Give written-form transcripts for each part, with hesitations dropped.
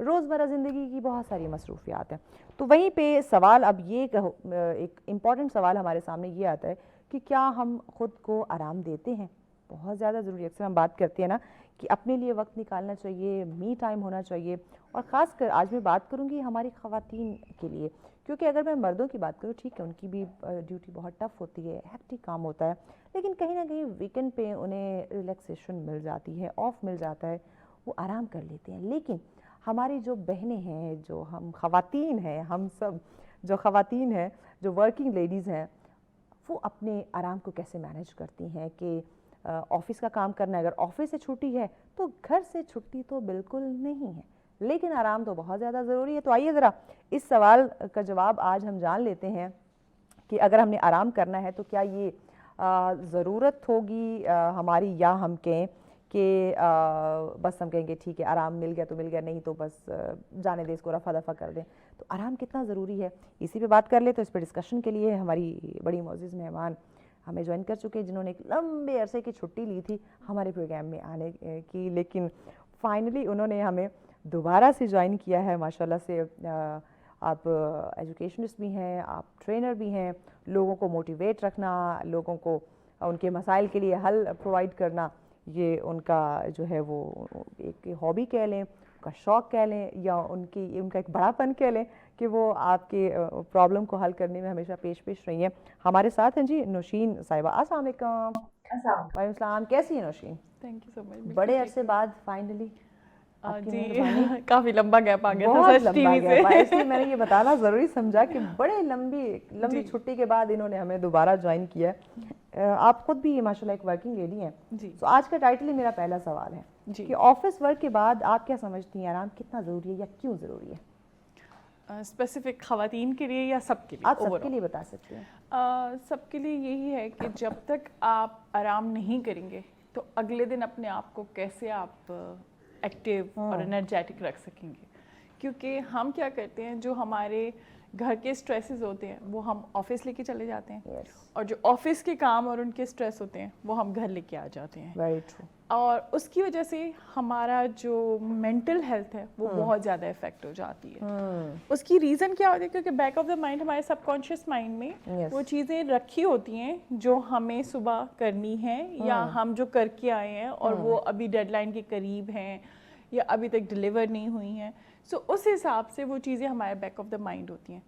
روزمرہ زندگی کی بہت ساری مصروفیات ہیں. تو وہیں پہ سوال اب یہ ایک امپورٹنٹ سوال ہمارے سامنے یہ آتا ہے کہ کیا ہم خود کو آرام دیتے ہیں؟ بہت زیادہ ضروری. اکثر ہم بات کرتے ہیں نا کہ اپنے لیے وقت نکالنا چاہیے, می ٹائم ہونا چاہیے, اور خاص کر آج میں بات کروں گی ہماری خواتین کے لیے, کیونکہ اگر میں مردوں کی بات کروں ٹھیک ہے ان کی بھی ڈیوٹی بہت ٹف ہوتی ہے, ہیکٹک کام ہوتا ہے, لیکن کہیں نہ کہیں ویکنڈ پہ انہیں ریلیکسیشن مل جاتی ہے, آف مل جاتا ہے, وہ آرام کر لیتے ہیں. لیکن ہماری جو بہنیں ہیں, جو ہم خواتین ہیں, ہم سب جو خواتین ہیں, جو ورکنگ لیڈیز ہیں, وہ اپنے آرام کو کیسے مینیج کرتی ہیں کہ آفس کا کام کرنا ہے, اگر آفس سے چھٹی ہے تو گھر سے چھٹی تو بالکل نہیں ہے, لیکن آرام تو بہت زیادہ ضروری ہے. تو آئیے ذرا اس سوال کا جواب آج ہم جان لیتے ہیں کہ اگر ہم نے آرام کرنا ہے تو کیا یہ ضرورت ہوگی ہماری, یا ہم کہیں کہ بس ہم کہیں گے ٹھیک ہے آرام مل گیا تو مل گیا, نہیں تو بس جانے دیں, اس کو رفع دفع کر دیں. تو آرام کتنا ضروری ہے اسی پہ بات کر لیں. تو اس پہ ڈسکشن کے لیے ہماری بڑی معزز مہمان ہمیں جوائن کر چکے, جنہوں نے ایک لمبے عرصے کی چھٹی لی تھی ہمارے پروگرام میں آنے کی, لیکن فائنلی انہوں نے ہمیں دوبارہ سے جوائن کیا ہے. ماشاءاللہ سے آپ ایجوکیشنسٹ بھی ہیں, آپ ٹرینر بھی ہیں, لوگوں کو موٹیویٹ رکھنا, لوگوں کو ان کے مسائل کے لیے حل پرووائڈ کرنا, یہ ان کا جو ہے وہ ایک ہابی کہہ لیں, ان کا شوق کہہ لیں, یا ان کا ایک بڑا پن کہہ لیں کہ وہ آپ کے پرابلم کو حل کرنے میں ہمیشہ پیش رہی ہیں. ہمارے ساتھ ہیں جی نوشین صاحبہ. السلام علیکم. وعلیکم السلام. کیسی ہیں نوشین؟ تھینک یو سو مچ. بڑے عرصے بعد فائنلی جی کافی لمبا گیپ آ گیا تھا بہت سچ ٹی لمبا وی گیا, سے. اس لیے میں نے یہ بتانا ضروری سمجھا کہ بڑے لمبی چھٹی کے بعد انہوں نے ہمیں دوبارہ جوائن کیا. آپ خود بھی ماشاءاللہ ایک ورکنگ لیڈی ہیں. تو آج کا ٹائٹل ہی میرا پہلا سوال ہے کہ آفس ورک کے بعد آپ کیا سمجھتی ہیں آرام کتنا ضروری ہے یا کیوں ضروری ہے؟ اسپیسیفک خواتین کے لیے یا سب کے لیے؟ آپ سب کے لیے بتا سکتے ہیں. سب کے لیے یہی ہے کہ جب تک آپ آرام نہیں کریں گے تو اگلے دن اپنے آپ کو کیسے آپ ایکٹیو اور انرجیٹک رکھ سکیں گے. کیونکہ ہم کیا کرتے ہیں, جو ہمارے گھر کے اسٹریسز ہوتے ہیں وہ ہم آفس لے کے چلے جاتے ہیں, اور جو آفس کے کام اور ان کے اسٹریس ہوتے ہیں وہ ہم گھر لے کے آ جاتے ہیں. اور اس کی وجہ سے ہمارا جو مینٹل ہیلتھ ہے وہ بہت زیادہ افیکٹ ہو جاتی ہے. اس کی ریزن کیا ہوتی ہے, کیونکہ بیک آف دا مائنڈ ہمارے سب کانشیس مائنڈ میں وہ چیزیں رکھی ہوتی ہیں جو ہمیں صبح کرنی ہیں, یا ہم جو کر کے آئے ہیں اور وہ ابھی ڈیڈ لائن کے قریب ہیں یا ابھی تک ڈیلیور نہیں ہوئی ہیں. سو اس حساب سے وہ چیزیں ہمارے بیک آف دا مائنڈ ہوتی ہیں.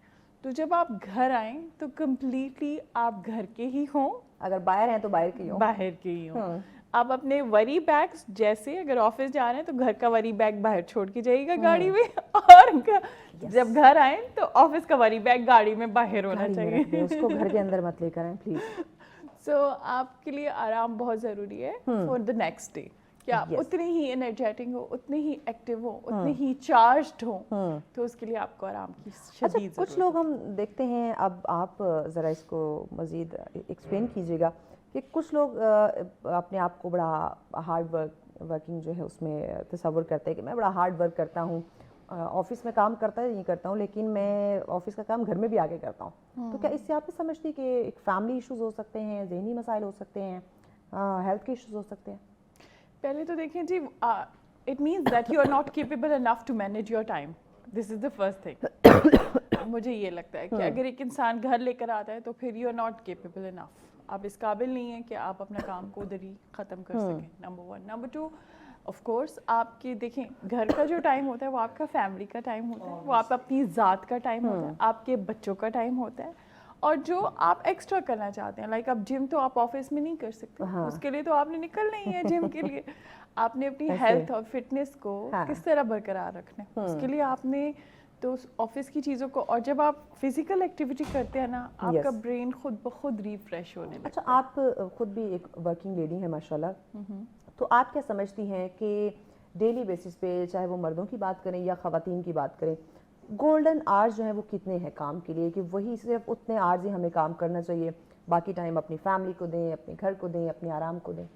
تو جب آپ گھر آئیں تو کمپلیٹلی آپ گھر کے ہی ہوں, اگر باہر ہیں تو باہر کے ہی ہوں. آپ اپنے وری بیگس, جیسے اگر آفس جا رہے ہیں تو گھر کا وری بیگ باہر چھوڑ کے جائیے گا گاڑی میں, اور جب گھر آئیں تو آفس کا وری بیگ گاڑی میں باہر ہونا چاہیے, اس کو گھر کے اندر مت لے کر آئیں پلیز. سو آپ کے لیے آرام بہت ضروری ہے فار دا نیکسٹ ڈے, کہ آپ اتنے ہی انرجیٹک ہو, اتنے ہی ایکٹیو ہو, اتنے ہی چارجڈ ہو. تو اس کے لیے آپ کو آرام کی شدید ضرورت ہے. کچھ لوگ ہم دیکھتے ہیں, اب آپ ذرا اس کو مزید ایکسپلین کیجیے گا, کہ کچھ لوگ اپنے آپ کو بڑا ہارڈ ورکنگ جو ہے اس میں تصور کرتے ہیں کہ میں بڑا ہارڈ ورک کرتا ہوں, آفس میں کام کرتا نہیں کرتا ہوں, لیکن میں آفس کا کام گھر میں بھی آگے کرتا ہوں. تو کیا اس سے آپ یہ سمجھتی کہ ایک فیملی ایشوز ہو سکتے ہیں, ذہنی مسائل ہو سکتے ہیں, ہیلتھ کے ایشوز ہو سکتے ہیں؟ پہلے تو دیکھیں جی, it means that you are not capable enough to manage your time. This is the first thing. مجھے یہ لگتا ہے کہ اگر ایک انسان گھر لے کر آتا ہے تو پھر you are not capable enough. آپ اس قابل نہیں ہیں کہ آپ اپنا کام کو ادھر ہی ختم کر سکیں, نمبر 1. نمبر 2, آف کورس آپ کی دیکھیں گھر کا جو ٹائم ہوتا ہے وہ آپ کا فیملی کا ٹائم ہوتا ہے, وہ آپ اپنی ذات کا ٹائم ہوتا ہے, آپ کے بچوں کا ٹائم ہوتا ہے, اور جو آپ ایکسٹرا کرنا چاہتے ہیں, لائک اب جم تو آپ آفس میں نہیں کر سکتے, اس کے لیے تو آپ نے نکلنا ہی ہے جم کے لیے. آپ نے اپنی ہیلتھ اور فٹنس کو کس طرح برقرار رکھنا ہے, اس کے لیے آپ نے تو آفس کی چیزوں کو, اور جب آپ فزیکل ایکٹیویٹی کرتے ہیں نا, آپ کا برین خود بخود ریفریش ہونے لگتا ہے. اچھا, آپ خود بھی ایک ورکنگ لیڈی ہیں ماشاءاللہ, تو آپ کیا سمجھتی ہیں کہ ڈیلی بیسس پہ, چاہے وہ مردوں کی بات کریں یا خواتین کی بات کریں, گولڈن آورز جو ہیں وہ کتنے ہیں کام کے لیے, کہ وہی صرف اتنے آورز ہی ہمیں کام کرنا چاہیے, باقی ٹائم اپنی فیملی کو دیں, اپنے گھر کو دیں, اپنے آرام کو دیں؟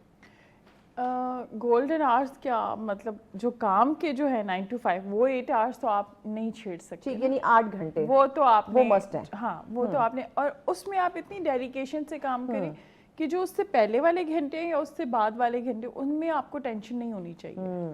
گولڈن آورس کیا مطلب, جو کام کے جو ہے 9 to 5 وہ 8 آورس تو آپ نہیں چھیڑ سکتے, یعنی 8 گھنٹے وہ تو آپ وہ مسٹ ہے. ہاں وہ تو آپ نے, اور اس میں آپ اتنی ڈیڈیکیشن سے کام کریں کہ جو اس سے پہلے والے گھنٹے یا اس سے بعد والے گھنٹے ان میں آپ کو ٹینشن نہیں ہونی چاہیے,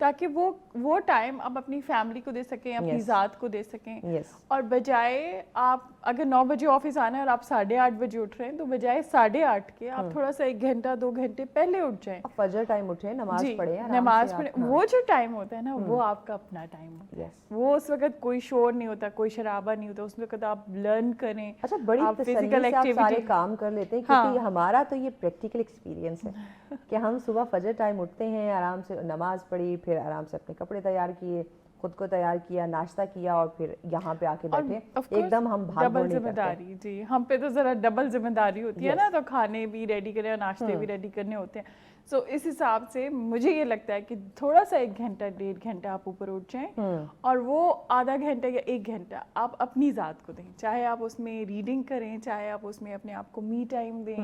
تاکہ وہ ٹائم آپ اپنی فیملی کو دے سکیں, اپنی ذات کو دے سکیں. اور بجائے آپ اگر 9 بجے آفس آنا ہے اور آپ 8:30 بجے اٹھ رہے ہیں, تو بجائے 8:30 کے آپ تھوڑا سا 1 گھنٹہ 2 گھنٹے پہلے اٹھ جائیں, فجر ٹائم اٹھیں, نماز پڑھیں, نماز پڑھیں. وہ جو ٹائم ہوتا ہے نا, وہ آپ کا اپنا ٹائم ہوتا ہے. وہ اس وقت کوئی شور نہیں ہوتا, کوئی شرابہ نہیں ہوتا, اس وقت آپ لرن کریں. اچھا, بڑی تسلی سے آپ سارے کام کر لیتے ہیں, کیونکہ ہمارا تو یہ پریکٹیکل ایکسپیرینس ہے کہ ہم صبح فجر ٹائم اٹھتے ہیں, آرام سے نماز پڑھی, پھر آرام سے اپنے کپڑے تیار کیے, خود کو تیار کیا, ناشتہ کیا, اور پھر یہاں پہ آ کے بیٹھے. ایک دم ہم بھاگ دوڑ نہیں کرتے. جی, ہم پہ تو ذرا ڈبل ذمہ داری ہوتی ہے نا, تو کھانے بھی ریڈی کریں اور ناشتے بھی ریڈی کرنے ہوتے ہیں. سو اس حساب سے مجھے یہ لگتا ہے کہ تھوڑا سا 1 گھنٹہ 1.5 گھنٹہ آپ اوپر اٹھ جائیں, اور وہ آدھا گھنٹہ یا 1 گھنٹہ آپ اپنی ذات کو دیں. چاہے آپ اس میں ریڈنگ کریں, چاہے آپ اس میں اپنے آپ کو می ٹائم دیں,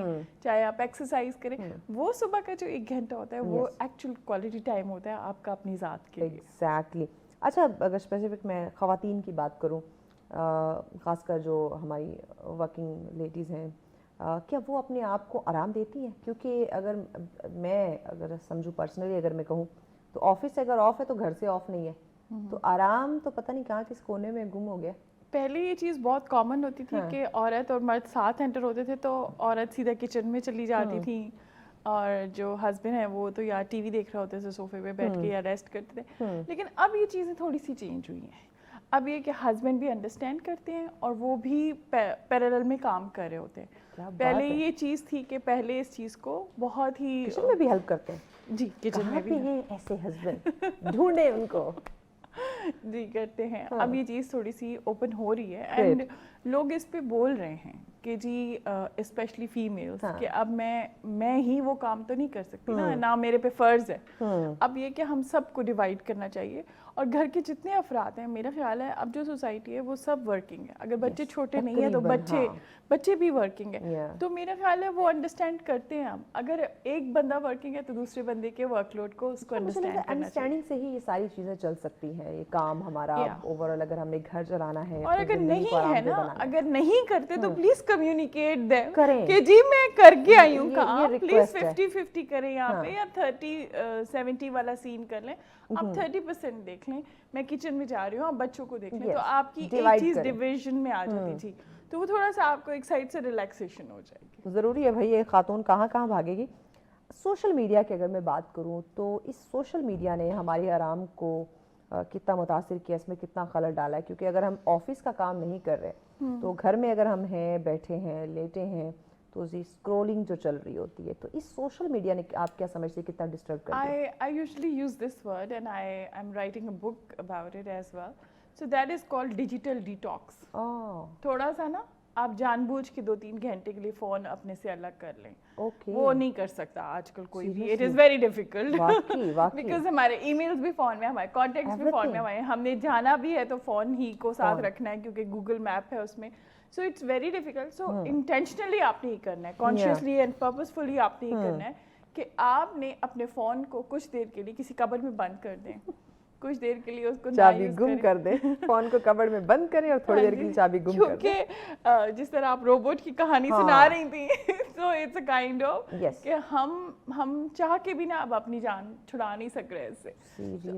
چاہے آپ ایکسرسائز کریں. وہ صبح کا جو 1 گھنٹہ ہوتا ہے, وہ ایکچوئل کوالٹی ٹائم ہوتا ہے آپ کا اپنی ذات کے لیے. ایگزیکٹلی. اچھا, اگر اسپیسیفک میں خواتین کی بات کروں, خاص کر جو ہماری ورکنگ لیڈیز ہیں, کیا وہ اپنے آپ کو آرام دیتی ہیں؟ کیونکہ اگر سمجھوں پرسنلی, اگر میں کہوں تو آفس سے اگر آف ہے تو گھر سے آف نہیں ہے, تو آرام تو پتہ نہیں کہاں کس کونے میں گم ہو گیا. پہلے یہ چیز بہت کامن ہوتی تھی کہ عورت اور مرد ساتھ انٹر ہوتے تھے, تو عورت سیدھا کچن میں چلی جاتی تھی, اور جو ہسبینڈ ہیں وہ تو یا ٹی وی دیکھ رہے ہوتے تھے صوفے پہ بیٹھ کے, یا ریسٹ کرتے تھے. لیکن اب یہ چیزیں تھوڑی سی چینج ہوئی ہیں. اب یہ کہ ہسبینڈ بھی انڈرسٹینڈ کرتے ہیں, اور وہ بھی پیرلل میں کام کر رہے ہوتے ہیں. پہلے یہ چیز تھی کہ پہلے اس چیز کو بہت ہی کچن میں بھی ہیلپ کرتے ہیں. جی, کچن میں بھی ہیں ایسے ہسبینڈ, ڈھونڈے ان کو. جی, کرتے ہیں. اب یہ چیز تھوڑی سی اوپن ہو رہی ہے, اینڈ لوگ اس پہ بول رہے ہیں کہ جی اسپیشلی فیمیلز, کہ اب میں ہی وہ کام تو نہیں کر سکتی نا میرے پہ فرض ہے. اب یہ کہ ہم سب کو ڈیوائڈ کرنا چاہیے, اور گھر کے جتنے افراد ہیں, میرا خیال ہے اب جو سوسائٹی ہے وہ سب ورکنگ ہے. اگر بچے چھوٹے نہیں ہیں تو بچے بھی ورکنگ ہیں, تو میرا خیال ہے وہ انڈرسٹینڈ کرتے ہیں. اگر ایک بندہ ورکنگ ہے تو دوسرے بندے کے ورک لوڈ کو اس کو انڈرسٹینڈنگ سے ہی یہ ساری چیزیں چل سکتی ہیں. یہ کام ہمارا اوور آل, اگر ہم نے گھر چلانا ہے, اور اگر نہیں ہے نا, اگر نہیں کرتے تو پلیز کمیونیکیٹ دیں کہ جی میں کر کے آئی ہوں کام, پلیز 50-50 کریں یہاں پہ, یا 30-70 والا سین کر لیں. آپ 30% دیکھ لیں, میں کچن میں جا رہی ہوں, آپ بچوں کو دیکھ لیں, تو آپ کی ایک چیز ڈویژن میں آ جاتی تھی, تو وہ تھوڑا سا آپ کو ایک سائڈ سے ریلیکسیشن ہو جائے گی. ضروری ہے بھائی, یہ خاتون کہاں بھاگے گی. سوشل میڈیا کی اگر میں بات کروں تو اس سوشل میڈیا نے ہمارے آرام کو کتنا متاثر کیا, اس میں کتنا خلل ڈالا ہے. کیونکہ اگر ہم آفس کا کام نہیں کر رہے تو گھر میں اگر ہم ہیں, بیٹھے ہیں, لیٹے ہیں, تو اسکرولنگ جو چل رہی ہوتی ہے, تو اس سوشل میڈیا نے آپ کیا سمجھتے ہیں کتنا ڈسٹرب کر دیا؟ I usually use this word, and I'm writing a book about it as well. So that is called digital detox. تھوڑا سا نا آپ جان بوجھ کے 2-3 گھنٹے کے لیے فون اپنے سے الگ کر لیں. وہ نہیں کر سکتا آج کل کوئی بھی. It is very difficult, because ہمارے ای میلز بھی فون میں, ہمارے کانٹیکٹس بھی فون میں, ہمارے ہم نے جانا بھی ہے تو فون ہی کو ساتھ رکھنا ہے, کیونکہ گوگل میپ ہے اس میں. So it's very difficult. So intentionally آپ نے ہی کرنا ہے, کانشیسلی اینڈ پرپزفلی آپ نے ہی کرنا ہے, کہ آپ نے اپنے فون کو کچھ دیر کے لیے کسی کبر میں بند کر دیں, کچھ دیر کے لیے اس کو چابی گم کر دیں, فون کو کبڑ میں بند کریں اور تھوڑی دیر کے لیے چابی گم کر دیں. کیونکہ جس طرح آپ روبوٹ کی کہانی سنا رہی تھی, so it's a kind of کہ ہم چاہ کے بھی نا اب اپنی جان چھڑا نہیں سک رہے اس سے.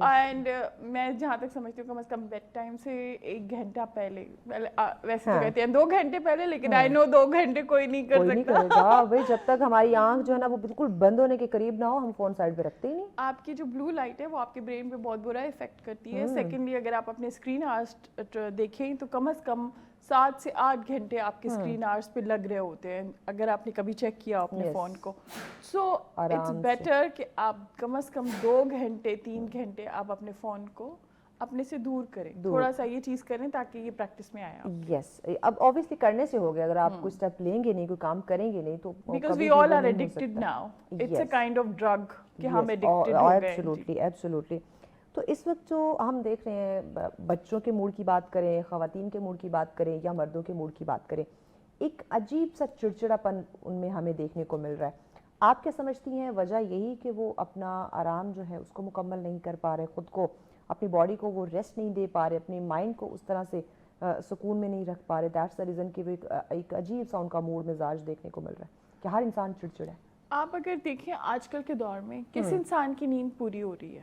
اینڈ میں جہاں تک سمجھتی ہوں کم از کم بیڈ ٹائم سے 1 گھنٹہ پہلے, ویسے تو کہتے ہیں 2 گھنٹے پہلے, لیکن آئی نو 2 گھنٹے کوئی نہیں کر سکتا بھائی. جب تک ہماری آنکھ جو ہے نا وہ بالکل بند ہونے کے قریب نہ ہو, ہم فون سائڈ پہ رکھتے ہی نہیں. آپ کی جو بلو لائٹ ہے وہ آپ کے برین پہ بہت برا افیکٹ کرتی ہے. سیکنڈلی اگر آپ اپنے اسکرین آورس دیکھیں تو کم از کم 7 سے 8 گھنٹے آپ کے اسکرین آورس پہ لگ رہے ہوتے ہیں, اگر آپ نے کبھی چیک کیا اپنے فون کو. سو اٹس بیٹر کہ آپ کم از کم 2 گھنٹے 3 گھنٹے آپ اپنے فون کو اپنے سے دور کریں, تھوڑا سا یہ چیز کریں تاکہ یہ پریکٹس میں آئے. یس, اب obviously کرنے سے ہو گیا, اگر آپ کوئی اسٹیپ لیں گے نہیں, کوئی کام کریں گے نہیں تو because we all are addicted now. It's a kind of drug کہ ہم addicted ہو گئے. Absolutely. تو اس وقت جو ہم دیکھ رہے ہیں, بچوں کے موڈ کی بات کریں, خواتین کے موڈ کی بات کریں, یا مردوں کے موڈ کی بات کریں, ایک عجیب سا چڑچڑاپن ان میں ہمیں دیکھنے کو مل رہا ہے. آپ کیا سمجھتی ہیں وجہ یہی کہ وہ اپنا آرام جو ہے اس کو مکمل نہیں کر پا رہے, خود کو, اپنی باڈی کو وہ ریسٹ نہیں دے پا رہے, اپنے مائنڈ کو اس طرح سے سکون میں نہیں رکھ پا رہے؟ دیٹس دا ریزن کہ وہ ایک عجیب سا ان کا موڈ مزاج دیکھنے کو مل رہا ہے کہ ہر انسان چڑچڑ ہے. آپ اگر دیکھیں آج کل کے دور میں کس انسان کی نیند پوری ہو رہی ہے؟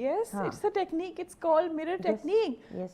Yes, it's a technique. It's called mirror technique.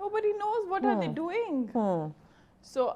nobody knows what are they doing. So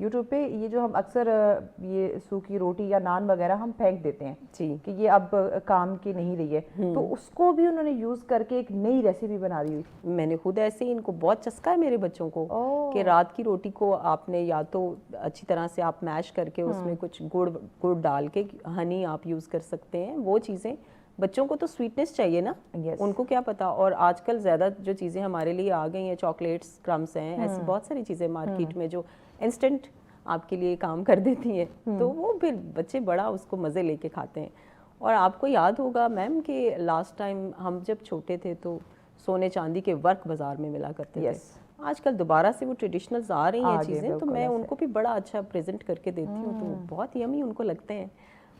YouTube پہ یہ جو ہم اکثر یہ سوکھی روٹی یا نان وغیرہ ہم پھینک دیتے ہیں جی کہ یہ اب کام کی نہیں رہی ہے, تو اس کو بھی انہوں نے یوز کر کے ایک نئی ریسیپی بنا دی ہوئی. میں نے خود ایسے ہی ان کو بہت چسکا ہے میرے بچوں کو کہ رات کی روٹی کو آپ نے یا تو اچھی طرح سے آپ میش کر کے اس میں کچھ گڑ ڈال کے, ہنی آپ یوز کر سکتے ہیں, وہ چیزیں. بچوں کو تو سویٹنس چاہیے نا, ان کو کیا پتا. اور آج کل زیادہ جو چیزیں ہمارے لیے آ گئی ہیں, چاکلیٹس, کرمس ہیں, ایسی بہت ساری چیزیں مارکیٹ میں جو انسٹنٹ آپ کے لیے کام کر دیتی ہیں, تو وہ پھر بچے بڑا اس کو مزے لے کے کھاتے ہیں. اور آپ کو یاد ہوگا میم کہ لاسٹ ٹائم ہم جب چھوٹے تھے تو سونے چاندی کے ورک بازار میں ملا کرتے تھے. آج کل دوبارہ سے وہ ٹریڈیشنلز آ رہی ہیں چیزیں, تو میں ان کو بھی بڑا اچھا پریزنٹ کر کے دیتی ہوں, تو بہت یمی ان کو لگتے ہیں,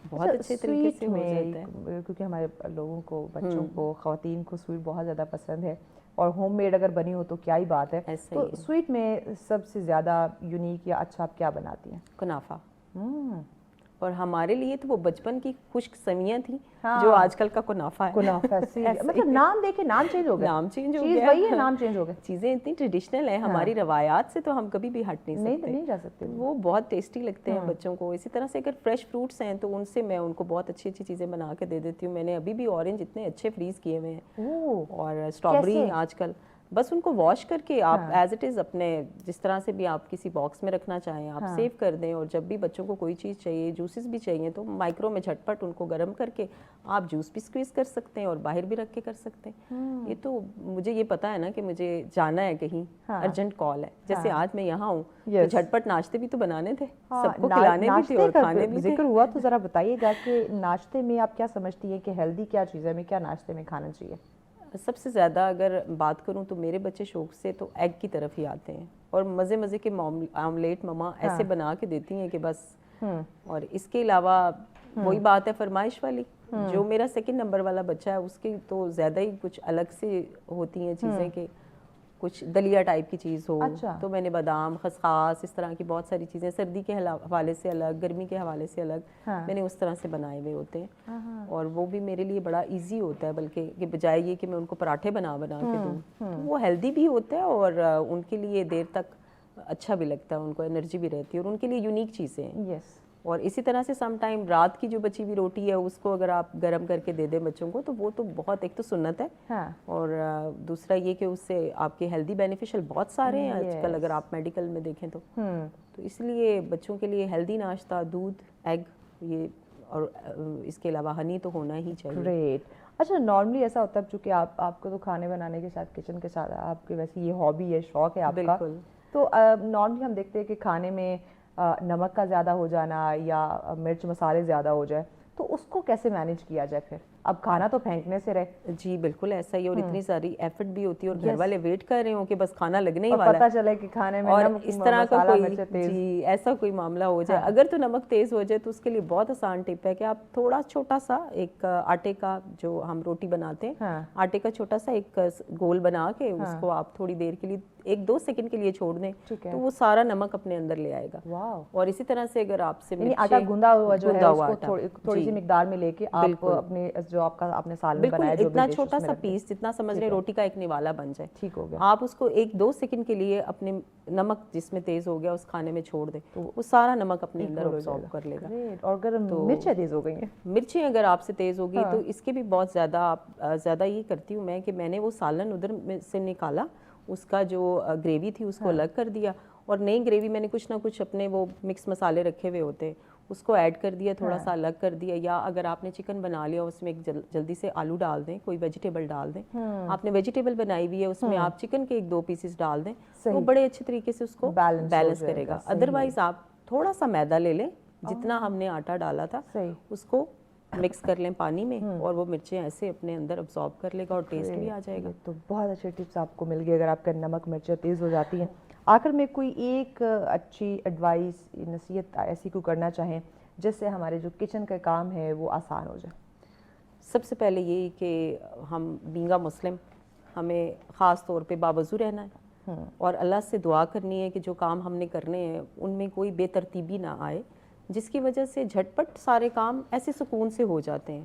بہت اچھے طریقے سے ہو جاتا ہے. کیونکہ ہمارے لوگوں کو, بچوں کو, خواتین کو سویٹ بہت زیادہ پسند ہے, اور ہوم میڈ اگر بنی ہو تو کیا ہی بات ہے. تو سویٹ میں سب سے زیادہ یونیک یا اچھا آپ کیا بناتی ہیں؟ کنافہ. اور ہمارے لیے تو وہ بچپن کی خشک سویاں تھیں جو آج کل کا کنافہ ہے. کنافہ مطلب نام دیکھے نام چینج ہو گیا, نام چینج ہو چیز گیا, وہی ہے, نام چینج ہو گیا. چیزیں اتنی ٹریڈیشنل ہیں, ہماری روایات سے تو ہم کبھی بھی ہٹ نہیں جا سکتے. وہ بہت ٹیسٹی لگتے ہیں بچوں کو. اسی طرح سے اگر فریش فروٹس ہیں تو ان سے میں ان کو بہت اچھی اچھی چیزیں بنا کے دے دیتی ہوں. میں نے ابھی بھی اورنج اتنے اچھے فریز کیے ہوئے ہیں, اور اسٹرابری آج کل. بس ان کو واش کر کے آپ ایز اٹ از اپنے جس طرح سے بھی آپ کسی باکس میں رکھنا چاہیں آپ سیو کر دیں, اور جب بھی بچوں کو کوئی چیز چاہیے, جوسز بھی چاہیے, تو مائکرو میں جھٹپٹ ان کو گرم کر کے آپ جوس بھی اسکویز کر سکتے ہیں اور باہر بھی رکھ کے کر سکتے ہیں. یہ تو مجھے یہ پتا ہے نا کہ مجھے جانا ہے کہیں, ارجنٹ کال ہے, جیسے آج میں یہاں ہوں تو جھٹپٹ ناشتے بھی تو بنانے تھے, سب کو کھلانے بھی تھے اور کھانے بھی تھے. ذکر ہوا تو ذرا بتائیے گا کہ ناشتے میں آپ کیا سمجھتی ہیں کہ ہیلدی کیا چیز ہے, ہمیں کیا ناشتے میں کھانا چاہیے؟ سب سے زیادہ اگر بات کروں تو میرے بچے شوق سے تو ایگ کی طرف ہی آتے ہیں, اور مزے مزے کے آملیٹ مما ایسے بنا کے دیتی ہیں کہ بس. اور اس کے علاوہ وہی بات ہے فرمائش والی, جو میرا سیکنڈ نمبر والا بچہ ہے اس کی تو زیادہ ہی کچھ الگ سے ہوتی ہیں چیزیں, کہ کچھ دلیا ٹائپ کی چیز ہو, تو میں نے بادام, خسخاس, اس طرح کی بہت ساری چیزیں سردی کے حوالے سے الگ, گرمی کے حوالے سے الگ میں نے اس طرح سے بنائے ہوئے ہوتے ہیں. اور وہ بھی میرے لیے بڑا ایزی ہوتا ہے, بلکہ کہ بجائے یہ کہ میں ان کو پراٹھے بنا کے دوں, تو وہ ہیلدی بھی ہوتا ہے اور ان کے لیے دیر تک اچھا بھی لگتا ہے, ان کو انرجی بھی رہتی ہے, اور ان کے لیے یونیک چیزیں ہیں. اور اسی طرح سے سم ٹائم رات کی جو بچی ہوئی روٹی ہے اس کو اگر آپ گرم کر کے دے دیں بچوں کو, تو وہ تو بہت, ایک تو سنت ہے, اور دوسرا یہ کہ اس سے آپ کے ہیلدی بینیفیشل بہت سارے ہیں آج کل اگر آپ میڈیکل میں دیکھیں تو اس لیے بچوں کے لیے ہیلدی ناشتہ دودھ, ایگ, یہ, اور اس کے علاوہ ہنی تو ہونا ہی چاہیے. گریٹ. اچھا نارملی ایسا ہوتا ہے چونکہ آپ کو تو کھانے بنانے کے ساتھ, کچن کے ساتھ آپ کی ویسے یہ ہابی ہے, شوق ہے آپ کا, تو نارملی ہم دیکھتے ہیں کہ کھانے میں نمک کا زیادہ ہو جانا یا مرچ مسالے زیادہ ہو جائے, تو اس کو کیسے مینیج کیا جائے پھر؟ اب کھانا تو پھینکنے سے رہے. جی بالکل ایسا ہی, اور اتنی ساری ایفرٹ بھی ہوتی ہے, اور گھر والے ویٹ کر رہے ہوں کہ بس کھانا لگنے ہی والا ہے, پتہ چلے کہ کھانے میں اور نمک, اس طرح کا کوئی, جی ایسا کوئی معاملہ ہو جائے. اگر تو نمک تیز ہو جائے تو اس کے لیے بہت آسان ٹپ ہے کہ آپ تھوڑا چھوٹا سا ایک آٹے کا, جو ہم روٹی بناتے ہیں آٹے کا چھوٹا سا ایک گول بنا کے اس کو آپ تھوڑی دیر کے لیے 1-2 سیکنڈ کے لیے چھوڑ دیں, تو وہ سارا نمک اپنے اندر لے آئے گا. اور اسی طرح سے اگر آپ سے آٹا گوندا ہوا جو ہے اس کو تھوڑی سی مقدار میں لے کے آپ اپنے جو آپ کا اپنے سالن بنایا, جو اتنا چھوٹا سا پیس جتنا سمجھ رہے روٹی کا ایک نوالا بن جائے, ٹھیک ہو گیا, آپ اس کو 1-2 سیکنڈ کے لیے اپنے نمک جس میں تیز ہو گیا اس کھانے میں چھوڑ دیں, تو وہ سارا نمک اپنے اندر ابزارب کر لے گا. اور اگر مرچیں تیز ہو گئی ہیں, مرچیں اگر آپ سے تیز ہوگی تو اس کے بھی بہت زیادہ یہ کرتی ہوں میں کہ میں نے وہ سالن ادھر سے نکالا, اس کا جو گریوی تھی اس کو الگ کر دیا, اور نئی گریوی میں نے کچھ نہ کچھ اپنے وہ مکس مسالے رکھے ہوئے ہوتے ہیں اس کو ایڈ کر دیا, تھوڑا سا الگ کر دیا. یا اگر آپ نے چکن بنا لیا اس میں ایک جلدی سے آلو ڈال دیں, کوئی ویجیٹیبل ڈال دیں, آپ نے ویجیٹیبل بنائی ہوئی ہے اس میں آپ چکن کے 1-2 پیسز ڈال دیں, وہ بڑے اچھے طریقے سے اس کو بیلنس کرے گا. ادروائز آپ تھوڑا سا میدا لے لیں, جتنا ہم نے آٹا ڈالا تھا اس کو مکس کر لیں پانی میں, اور وہ مرچیں ایسے اپنے اندر ابزارب کر لے گا اور ٹیسٹ بھی آ جائے گا. تو بہت اچھے ٹپس آپ کو مل گئے اگر آپ کا نمک مرچیں تیز ہو جاتی ہیں. آخر میں کوئی ایک اچھی ایڈوائس, نصیحت ایسی کو کرنا چاہیں جس سے ہمارے جو کچن کا کام ہے وہ آسان ہو جائے؟ سب سے پہلے یہی کہ ہم بینگا مسلم ہمیں خاص طور پہ باوضو رہنا ہے, اور اللہ سے دعا کرنی ہے کہ جو کام ہم نے کرنے ہیں ان میں کوئی بے ترتیبی نہ آئے, جس کی وجہ سے جھٹپٹ سارے کام ایسے سکون سے ہو جاتے ہیں.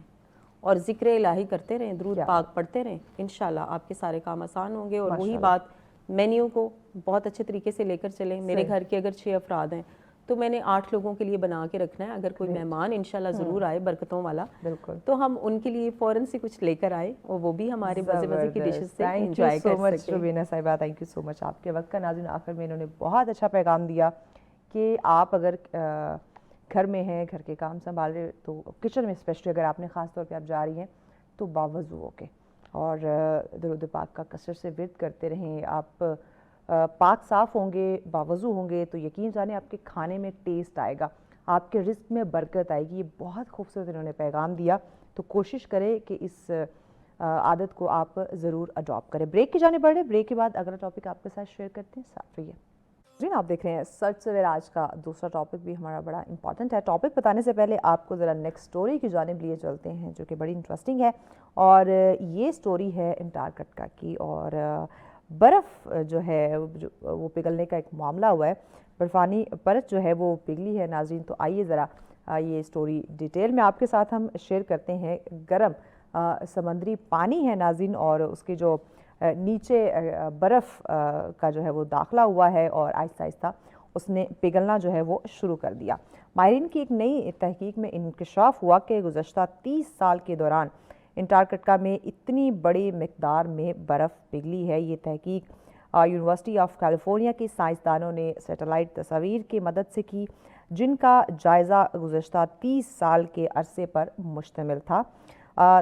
اور ذکر الہی کرتے رہیں, درود پاک پڑھتے رہیں, انشاءاللہ آپ کے سارے کام آسان ہوں گے. اور وہی بات مینیو کو بہت اچھے طریقے سے لے کر چلیں. میرے گھر کے اگر 6 افراد ہیں تو میں نے 8 لوگوں کے لیے بنا کے رکھنا ہے. اگر کوئی مہمان انشاءاللہ ضرور آئے برکتوں والا, بالکل, تو ہم ان کے لیے فوراً سے کچھ لے کر آئے اور وہ بھی ہمارے مزے مزے کی ڈشز سے انجوائے کر مچ سکیں. روبینہ صاحبہ, تھینک یو سو مچ آپ کے وقت کا. ناظرین, آخر میں انہوں نے بہت اچھا پیغام دیا کہ آپ اگر گھر میں ہیں, گھر کے کام سنبھال رہے, تو کچن میں اسپیشلی اگر آپ نے خاص طور پہ آپ جا رہی ہیں تو باوضو ہو کے اور درود پاک کا کثرت سے ورد کرتے رہیں. آپ پاک صاف ہوں گے, باوضو ہوں گے, تو یقین جانیں آپ کے کھانے میں ٹیسٹ آئے گا, آپ کے رزق میں برکت آئے گی. یہ بہت خوبصورت انہوں نے پیغام دیا. تو کوشش کریں کہ اس عادت کو آپ ضرور اڈاپٹ کریں. بریک کی جانب بڑھ رہے, بریک کے بعد اگلا ٹاپک آپ کے ساتھ شیئر کرتے ہیں. ساتھ رہیے. جی, آپ دیکھ رہے ہیں سچ سویرا. آج کا دوسرا ٹاپک بھی ہمارا بڑا امپورٹنٹ ہے. ٹاپک بتانے سے پہلے آپ کو ذرا نیکسٹ سٹوری کی جانب لیے چلتے ہیں, جو کہ بڑی انٹرسٹنگ ہے. اور یہ سٹوری ہے انٹارکٹیکا کی, اور برف جو ہے وہ پگھلنے کا ایک معاملہ ہوا ہے. برفانی پرت جو ہے وہ پگھلی ہے. ناظرین, تو آئیے ذرا یہ سٹوری ڈیٹیل میں آپ کے ساتھ ہم شیئر کرتے ہیں. گرم سمندری پانی ہے ناظرین, اور اس کے جو نیچے برف کا جو ہے وہ داخلہ ہوا ہے, اور آہستہ آہستہ اس نے پگھلنا جو ہے وہ شروع کر دیا. ماہرین کی ایک نئی تحقیق میں انکشاف ہوا کہ گزشتہ 30 سال کے دوران انٹارکٹیکا میں اتنی بڑی مقدار میں برف پگھلی ہے. یہ تحقیق یونیورسٹی آف کیلیفورنیا کے سائنسدانوں نے سیٹلائٹ تصاویر کی مدد سے کی, جن کا جائزہ گزشتہ 30 سال کے عرصے پر مشتمل تھا.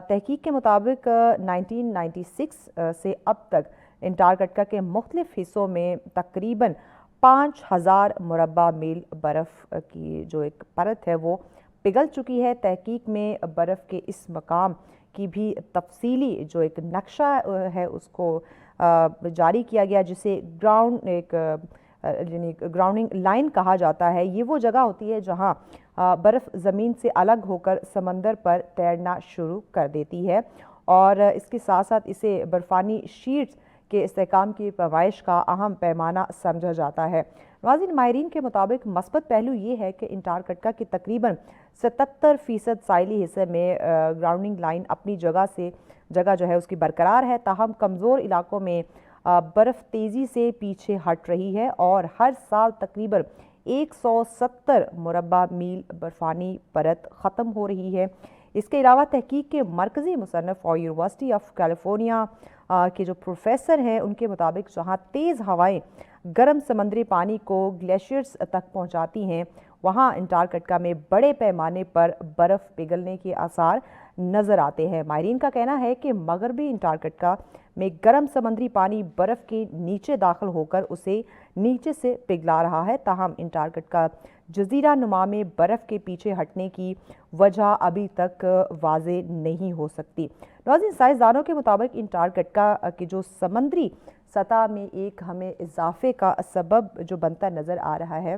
تحقیق کے مطابق 1996 سے اب تک انٹارکٹیکا کے مختلف حصوں میں تقریباً 5000 مربع میل برف کی جو ایک پرت ہے وہ پگھل چکی ہے. تحقیق میں برف کے اس مقام کی بھی تفصیلی جو ایک نقشہ ہے اس کو جاری کیا گیا, جسے گراؤنڈنگ لائن کہا جاتا ہے. یہ وہ جگہ ہوتی ہے جہاں برف زمین سے الگ ہو کر سمندر پر تیرنا شروع کر دیتی ہے, اور اس کے ساتھ ساتھ اسے برفانی شیٹس کے استحکام کی پیمائش کا اہم پیمانہ سمجھا جاتا ہے. ناظرین, ماہرین کے مطابق مثبت پہلو یہ ہے کہ انٹارکٹیکا کی تقریباً 77% ساحلی حصے میں گراؤنڈنگ لائن اپنی جگہ جو ہے اس کی برقرار ہے. تاہم کمزور علاقوں میں برف تیزی سے پیچھے ہٹ رہی ہے, اور ہر سال تقریباً 170 مربع میل برفانی پرت ختم ہو رہی ہے. اس کے علاوہ تحقیق کے مرکزی مصنف اور یونیورسٹی آف کیلیفورنیا کے جو پروفیسر ہیں, ان کے مطابق جہاں تیز ہوائیں گرم سمندری پانی کو گلیشیئرز تک پہنچاتی ہیں, وہاں انٹارکٹیکا میں بڑے پیمانے پر برف پگھلنے کے آثار نظر آتے ہیں. ماہرین کا کہنا ہے کہ مغربی انٹارکٹیکا میں گرم سمندری پانی برف کے نیچے داخل ہو کر اسے نیچے سے پگھلا رہا ہے. تاہم انٹارکٹیکا جزیرہ نما میں برف کے پیچھے ہٹنے کی وجہ ابھی تک واضح نہیں ہو سکتی. ناظرین, سائنسدانوں کے مطابق انٹارکٹیکا کی جو سمندری سطح میں ایک ہمیں اضافے کا سبب جو بنتا نظر آ رہا ہے,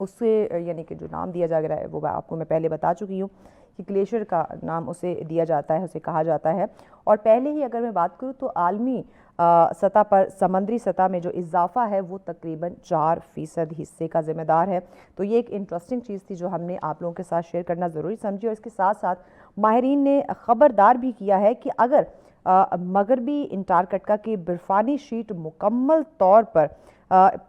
اس سے یعنی کہ جو نام دیا جا رہا ہے وہ آپ کو میں پہلے بتا چکی ہوں کہ گلیشیئر کا نام اسے دیا جاتا ہے, اسے کہا جاتا ہے. اور پہلے ہی اگر میں بات کروں تو عالمی سطح پر سمندری سطح میں جو اضافہ ہے وہ تقریباً 4% حصے کا ذمہ دار ہے. تو یہ ایک انٹرسٹنگ چیز تھی جو ہم نے آپ لوگوں کے ساتھ شیئر کرنا ضروری سمجھی. اور اس کے ساتھ ساتھ ماہرین نے خبردار بھی کیا ہے کہ اگر مغربی انٹارکٹیکا کی برفانی شیٹ مکمل طور پر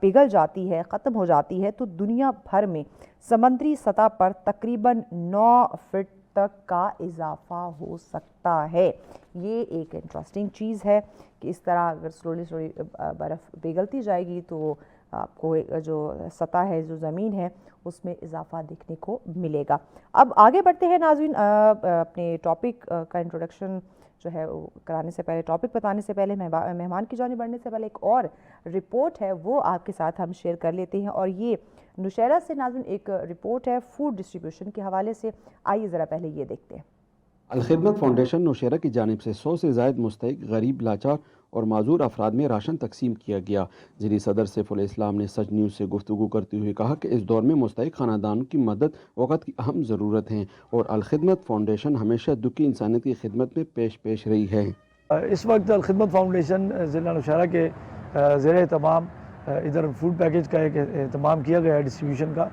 پگھل جاتی ہے, ختم ہو جاتی ہے, تو دنیا بھر میں سمندری سطح پر تقریباً 9 فٹ تک کا اضافہ ہو سکتا ہے. یہ ایک انٹرسٹنگ چیز ہے کہ اس طرح اگر سلولی برف پگھلتی جائے گی تو آپ کو جو سطح ہے, جو زمین ہے, اس میں اضافہ دیکھنے کو ملے گا. اب آگے بڑھتے ہیں ناظرین, اپنے ٹاپک کا انٹروڈکشن جو ہے کرانے سے پہلے, ٹاپک بتانے سے پہلے, مہمان کی جانب بڑھنے سے پہلے ایک اور رپورٹ ہے وہ آپ کے ساتھ ہم شیئر کر لیتے ہیں. اور یہ نوشہرہ سے ناظرین ایک رپورٹ ہے فوڈ ڈسٹریبیوشن کے حوالے سے. آئیے ذرا پہلے یہ دیکھتے ہیں. الخدمت فاؤنڈیشن نوشہرہ کی جانب سے 100 سے زائد مستحق غریب, لاچار اور معذور افراد میں راشن تقسیم کیا گیا. ذیلی صدر سیف الاسلام نے سچ نیوز سے گفتگو کرتے ہوئے کہا کہ اس دور میں مستحق خاندانوں کی مدد وقت کی اہم ضرورت ہے, اور الخدمت فاؤنڈیشن ہمیشہ دکھی انسانیت کی خدمت میں پیش رہی ہے. اس وقت الخدمت فاؤنڈیشن ضلع نوشہرہ کے زیر اہتمام ادھر فوڈ پیکیج کا ایک اہتمام کیا گیا ہے ڈسٹریبیوشن کا,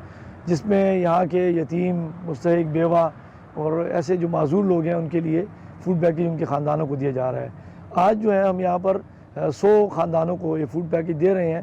جس میں یہاں کے یتیم, مستحق, بیوہ اور ایسے جو معذور لوگ ہیں ان کے لیے فوڈ پیکیج ان کے خاندانوں کو دیا جا رہا ہے. آج جو ہے ہم یہاں پر 100 خاندانوں کو یہ فوڈ پیکیج دے رہے ہیں.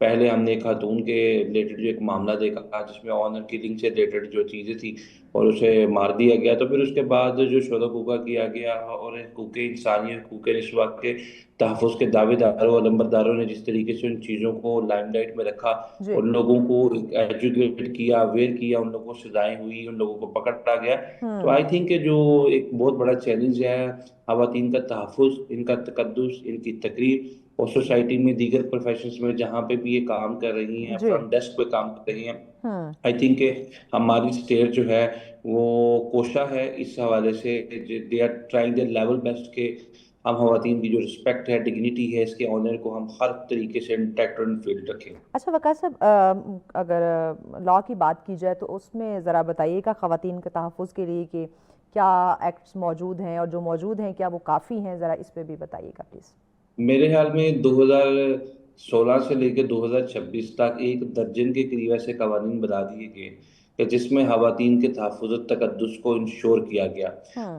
پہلے ہم نے ایک خاتون کے ریلیٹڈ جو ایک معاملہ دیکھا جس میں آنر کلنگ سے ریلیٹڈ جو چیزیں تھی اور اسے مار دیا گیا. تو پھر اس کے بعد جو شودا حقوق کیا گیا اور حقوق انسانی حقوق نسواں کے تحفظ کے دعوے داروں اور لمبرداروں نے جس طریقے سے ان چیزوں کو لائم لائٹ میں رکھا, ان لوگوں کو ایجوکیٹ کیا, اویئر کیا, ان لوگوں کو سزائیں ہوئی, ان لوگوں کو پکڑا گیا. تو آئی تھنک کہ جو ایک بہت بڑا چیلنج ہے خواتین کا تحفظ, ان کا تقدس, ان کی تقریر, اور سوسائٹی میں دیگر پروفیشنز میں جہاں پہ بھی یہ کام کر رہی ہیں, فرنٹ ڈیسک پہ کام کر رہی ہیں, آئی تھنک کہ ہماری اسٹیٹ جو ہے وہ کوشاں ہے اس حوالے سے, they are trying their level best کہ ہم خواتین کی جو رسپیکٹ ہے, ڈگنیٹی ہے, اس کے آنر کو ہم ہر طریقے سے انٹیکٹ اور انفیلڈ رکھیں. اچھا وقار صاحب, اگر لا کی بات کی جائے تو اس میں ذرا بتائیے گا خواتین کے تحفظ کے لیے کہ کیا ایکٹس موجود ہیں, اور جو موجود ہیں کیا وہ کافی ہیں, ذرا اس پہ بھی بتائیے گا پلیز. میرے خیال میں 2016 سے لے کے 2026 تک 1 درجن کے قریب ایسے قوانین بنا دیے گئے کہ جس میں خواتین کے تحفظ و تقدس کو انشور کیا گیا.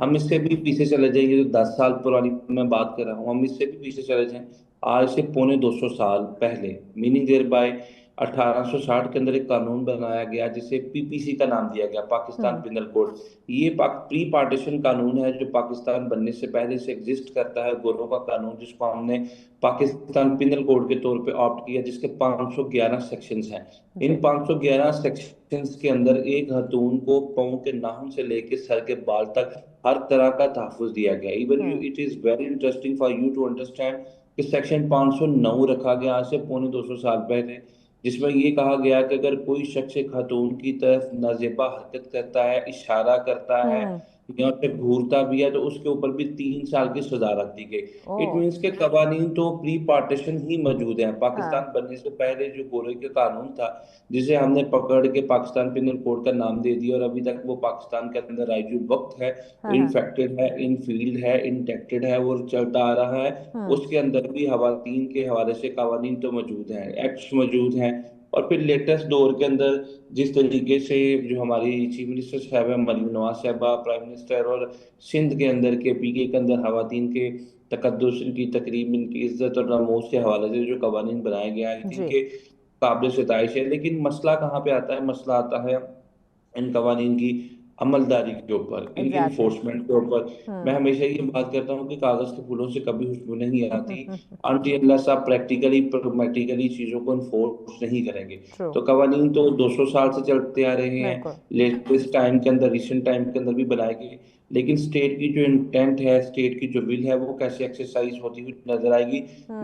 ہم اس سے بھی پیچھے چلے جائیں گے, جو 10 سال پرانی میں بات کر رہا ہوں, ہم اس سے بھی پیچھے چلے جائیں آج سے 250 سال پہلے, میننگ دیر بائی 1860 کے اندر ایک قانون بنایا گیا جسے پی پی سی کا نام دیا گیا, پاکستان پینل کوڈ. یہ پری پارٹیشن قانون ہے جو پاکستان بننے سے پہلے سے ایگزسٹ کرتا ہے, گوروں کا قانون, جس کو ہم نے پاکستان پینل کوڈ کے طور پہ آپٹ کیا, جس کے 511 سیکشنز ہیں. ان 511 سیکشنز کے اندر ایک خاتون کو پاؤں کے ناخن سے لے کے سر کے بال تک ہر طرح کا تحفظ دیا گیا. Even it is very interesting for you to understand کہ سیکشن 509 رکھا گیا آج سے 250 سال پہلے, جس میں یہ کہا گیا کہ اگر کوئی شخص خاتون کی طرف نازیبا حرکت کرتا ہے, اشارہ کرتا ہے یا اسے گھورتا بھی ہے, تو اس کے اوپر بھی 3 سال کی سزا رکھ دی گئی. اٹ مینس کہ قوانین تو پری پارٹیشن ہی موجود ہیں. پاکستان بننے سے پہلے جو گورے کے قانون تھا جسے ہم نے پکڑ کے پاکستان پینل کوڈ کا نام دے دیا, اور ابھی تک وہ پاکستان کے اندر رائجو وقت ہے, انفیکٹڈ ہے, انفیلڈ ہے, انٹیکٹڈ ہے, وہ چلتا آ رہا ہے. اس کے اندر بھی خواتین کے حوالے سے قوانین تو موجود ہیں, ایکٹس موجود ہیں. اور پھر لیٹسٹ دور کے اندر جس طریقے سے جو ہماری چیف منسٹر صاحبہ مریم نواز صاحبہ, پرائم منسٹر, اور سندھ کے اندر کے پی کے اندر خواتین کے تقدس, ان کی تقریب, ان کی عزت اور ناموس کے حوالے سے جو قوانین بنائے گئے ہیں, ان کے قابل ستائش ہے. لیکن مسئلہ کہاں پہ آتا ہے؟ مسئلہ آتا ہے ان قوانین کی عملداری کے اوپر, ان کی انفورسمنٹ کے اوپر. میں ہمیشہ یہ بات کرتا ہوں کہ کاغذ کے پھولوں سے کبھی خوشبو نہیں آتی انٹی اللہ صاحب پریکٹیکلی چیزوں کو انفورس نہیں کریں گے. تو قوانین تو 200 سال سے چلتے آ رہے ہیں, لیٹسٹ ٹائم کے اندر, ریسنٹ ٹائم کے اندر بھی بنائے گئے, لیکن اسٹیٹ کی جو انٹینٹ ہے, اسٹیٹ کی جو ول ہے, وہ کیسے ایکسرسائز ہوتی ہوئی نظر آئے گی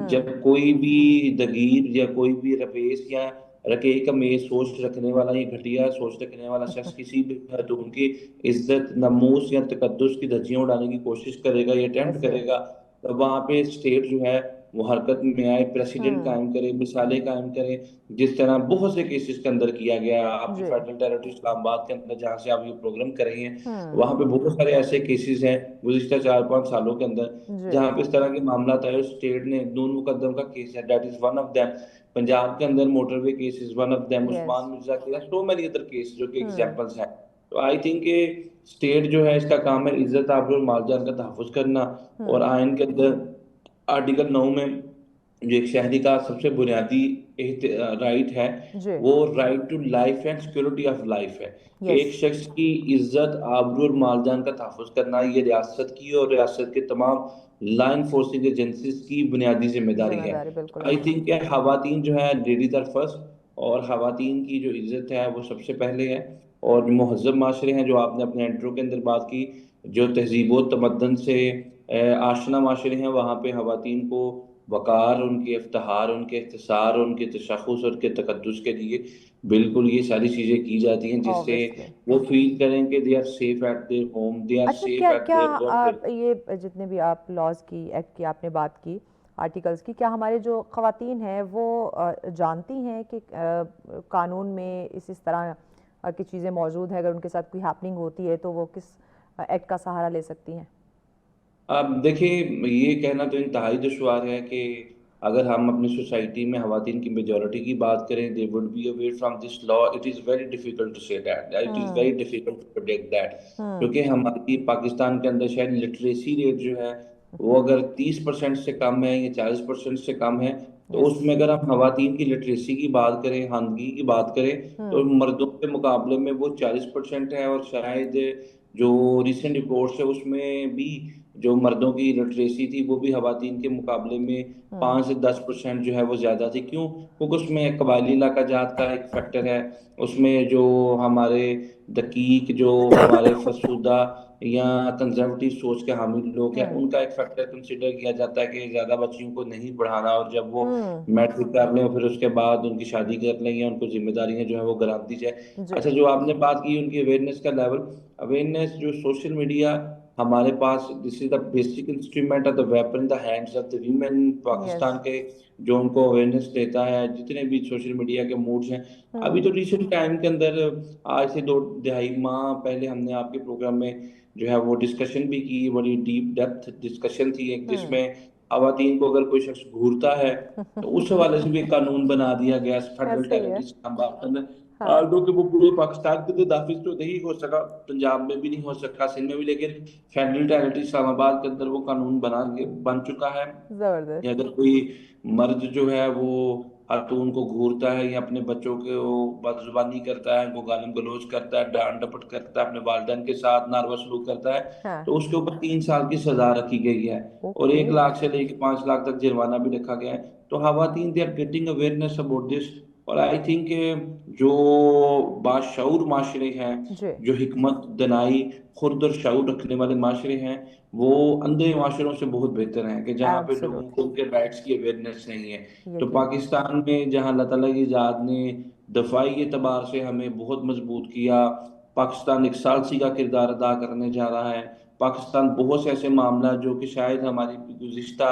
جب کوئی بھی دگیر یا کوئی بھی رپیس یا رقیق میں سوچ رکھنے والا یا گھٹیا سوچ رکھنے والا شخص کسی بھی خاتون کی عزت, ناموس یا تقدس کی دھجیاں اڑانے کی کوشش کرے گا یا اٹیمپٹ کرے گا, وہاں پہ اسٹیٹ جو ہے وہ حرکت میں آئے, پریسیڈنٹ قائم کرے, مثالیں قائم کرے, جس طرح بہت سے کیسز کے اندر کیا گیا ہے. آپ کی فیڈرل ٹیریٹری اسلام آباد کے اندر جہاں سے آپ یہ پروگرام کر رہے ہیں, وہاں پہ بہت سارے ایسے کیسز ہیں گزشتہ 4-5 سالوں کے اندر جہاں پہ اس طرح کے معاملات آئے. اسٹیٹ نے نون مقدم کا کیس ہے, that is one of them. Punjab کے اندر motorway cases one of them, Usman Mirza کے, سو مینی ادر کیس جو کہ ایگزامپلس ہیں. تو آئی تھنک کہ اسٹیٹ جو ہے اس کا کام ہے عزت آبرو اور مال جان کا تحفظ کرنا, اور آئین کے اندر آرٹیکل 9 میں جو ایک شہری کا سب سے بنیادی رائٹ ہے وہ right to life and security of life ہے, کہ ایک شخص کی عزت آبرو اور مال جان کا تحفظ کرنا یہ ریاست کی اور ریاست کے تمام لا انفورسنگ ایجنسیز کی بنیادی ذمہ داری ہے. آئی تھنک کہ خواتین جو ہے لیڈیز آر فرسٹ, اور خواتین کی جو عزت ہے وہ سب سے پہلے ہے. اور مہذب معاشرے ہیں جو آپ نے اپنے انٹرو کے اندر بات کی, جو تہذیب و تمدن سے آشنا معاشرے ہیں, وہاں پہ خواتین کو وقار, ان کے افتخار, ان کے اختصار, ان کے تشخص اور کے تقدس کے لیے بالکل یہ ساری چیزیں کی جاتی ہیں جس سے وہ فیل کریں کہ they are safe at their home, they are safe at their work. یہ جتنے بھی آپ لاز کی, ایکٹ کی آپ نے بات کی, آرٹیکلز کی, کیا ہمارے جو خواتین ہیں وہ جانتی ہیں کہ قانون میں اس طرح کی چیزیں موجود ہیں, اگر ان کے ساتھ کوئی ہیپننگ ہوتی ہے تو وہ کس ایکٹ کا سہارا لے سکتی ہیں؟ اب دیکھیں, یہ کہنا تو انتہائی دشوار ہے کہ اگر ہم اپنی سوسائٹی میں خواتین کی میجورٹی کی بات کریں, they would be away from this law. It is very difficult to say that. It is very difficult to predict that. کیونکہ ہماری پاکستان کے اندر شاید لٹریسی ریٹ جو ہے وہ اگر 30% سے کم ہے یا 40% سے کم ہے, تو اس میں اگر ہم خواتین کی لٹریسی کی بات کریں، خواندگی کی بات کریں، تو مردوں کے مقابلے میں وہ 40% ہے، اور شاید جو ریسنٹ رپورٹس ہے اس میں بھی جو مردوں کی لٹریسی تھی وہ بھی خواتین کے مقابلے میں 5 سے 10% جو ہے وہ زیادہ تھی. کیوں؟ کیونکہ اس میں قبائلی علاقہ جات کا ایک فیکٹر ہے، اس میں جو ہمارے دقیق، جو ہمارے فرسودہ یا کنزرویٹو سوچ کے حامل لوگ ہیں، ان کا ایک فیکٹر کنسیڈر کیا جاتا ہے کہ زیادہ بچیوں کو نہیں پڑھانا، اور جب وہ میٹرک کر لیں پھر اس کے بعد ان کی شادی کر لیں یا ان کو ذمہ داریاں جو ہیں وہ گرا دی جائے. اچھا، جو آپ نے بات کی ان کی اویئرنیس کا لیول، اویئرنیس جو سوشل میڈیا ہمارے پاس، this is the basic instrument of the weapon in the hands of the women. Pakistan کے جو ان کو اویئرنیس دیتا ہے، جتنے بھی سوشل میڈیا کے موڈز ہیں. ابھی تو ریسنٹ ٹائم کے اندر آج سے 2 ماہ پہلے ہم نے آپ کے پروگرام میں جو ہے وہ ڈسکشن بھی کی، بڑی ڈیپ ڈیپتھ ڈسکشن تھی ایک، جس میں خواتین کو اگر کوئی شخص گھورتا ہے تو اس حوالے سے بھی ایک قانون بنا دیا گیا فیڈرل ٹیررسٹ کا بات کرنا. آلدو کہ وہ پورے پاکستان کے اندر نافذ تو نہیں ہو سکا، پنجاب میں بھی نہیں ہو سکا، سندھ میں بھی، لیکن فیڈرل ٹیررسٹ اسلام آباد کے اندر وہ قانون بن چکا ہے. اگر کوئی مرد جو ہے وہ خاتون کو گھورتا ہے یا اپنے بچوں کو بدزبانی کرتا ہے، ان کو گالی گلوچ کرتا ہے، ڈانٹ ڈپٹ کرتا ہے، اپنے والدین کے ساتھ ناروا سلوک کرتا ہے، تو اس کے اوپر 3 سال کی سزا رکھی گئی ہے، اور 1 لاکھ سے لے کے 5 لاکھ تک جرمانہ بھی رکھا گیا ہے. تو خواتین they are getting awareness about this. اور آئی تھنک جو باشعور معاشرے ہیں، جو حکمت دنائی خرد اور شعور رکھنے والے معاشرے ہیں، وہ اندھے معاشروں سے بہت بہتر ہیں، کہ جہاں پہ لوگوں کو ان کے رائٹس کی اویئرنیس نہیں ہے. تو پاکستان میں جہاں اللہ تعالیٰ کی ذات نے دفاعی اعتبار سے ہمیں بہت مضبوط کیا، پاکستان ایک ثالثی کا کردار ادا کرنے جا رہا ہے. پاکستان بہت سے ایسے معاملات جو کہ شاید ہماری گزشتہ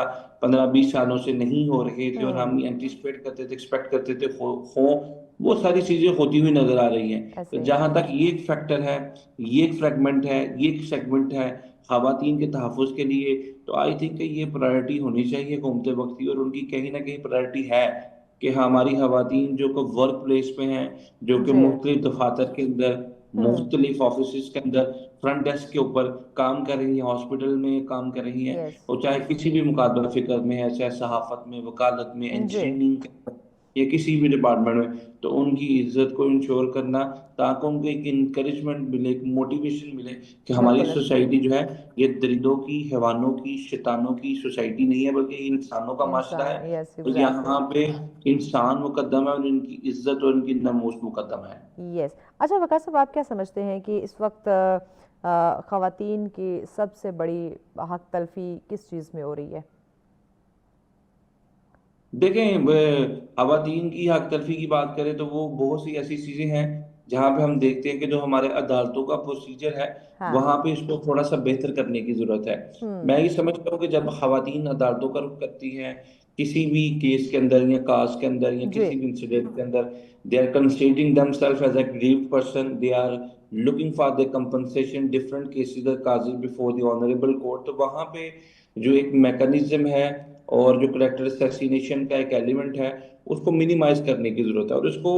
15-20 سالوں سے نہیں ہو رہے تھے اور ہم اینٹیسپیٹ کرتے تھے، ایکسپیکٹ کرتے تھے وہ ساری چیزیں ہوتی ہوئی نظر آ رہی ہیں. تو جہاں تک یہ ایک فیکٹر ہے، یہ ایک فریگمنٹ ہے، یہ ایک سیگمنٹ ہے خواتین کے تحفظ کے لیے، تو آئی تھنک کہ یہ پرائرٹی ہونی چاہیے حکومت وقتی، اور ان کی کہیں نہ کہیں پرائرٹی ہے کہ ہماری خواتین جو کہ ورک پلیس پہ ہیں، جو کہ مختلف دفاتر کے اندر، مختلف آفیسز کے اندر فرنٹ ڈیسک کے اوپر کام کر رہی ہیں، ہاسپٹل میں کام کر رہی ہیں، اور چاہے کسی بھی مقابلہ فکر میں ہے، چاہے صحافت میں، وکالت میں، انجینئرنگ یا کسی بھی ڈپارٹمنٹ میں، تو ان کی عزت کو انشور کرنا، تاکہ ان کو ایک انکریجمنٹ ملے، ایک موٹیویشن ملے کہ ہماری سوسائٹی جو ہے یہ درندوں کی، حیوانوں کی، شیطانوں کی سوسائٹی نہیں ہے، بلکہ یہ انسانوں کا معاشرہ ہے. تو یہاں پہ انسان مقدم ہے، اور ان کی عزت اور ان کی ناموس مقدم ہے. یس. اچھا وقار صاحب، آپ کیا سمجھتے ہیں کہ اس وقت خواتین کی سب سے بڑی حق تلفی کس چیز میں ہو رہی ہے؟ دیکھیں، خواتین کی حق تلفی کی بات کریں تو وہ بہت سی ایسی چیزیں ہیں جہاں پہ ہم دیکھتے ہیں کہ جو ہمارے عدالتوں کا پروسیجر ہے وہاں پہ اس کو تھوڑا سا بہتر کرنے کی ضرورت ہے. میں یہ سمجھتا ہوں کہ جب خواتین عدالتوں کا رخ کرتی ہیں کسی بھی کیس کے اندر یا کاس کے اندر یا کسی بھی انسیڈنٹ کے اندر، they are considering themselves as a aggrieved person, they are looking for the compensation, different cases are caused before the honorable court. تو وہاں پہ جو ایک میکانزم ہے اور جو کریکٹر اسیسینیشن کا ایک ایلیمنٹ ہے اس کو منیمائز کرنے کی ضرورت ہے، اور اس کو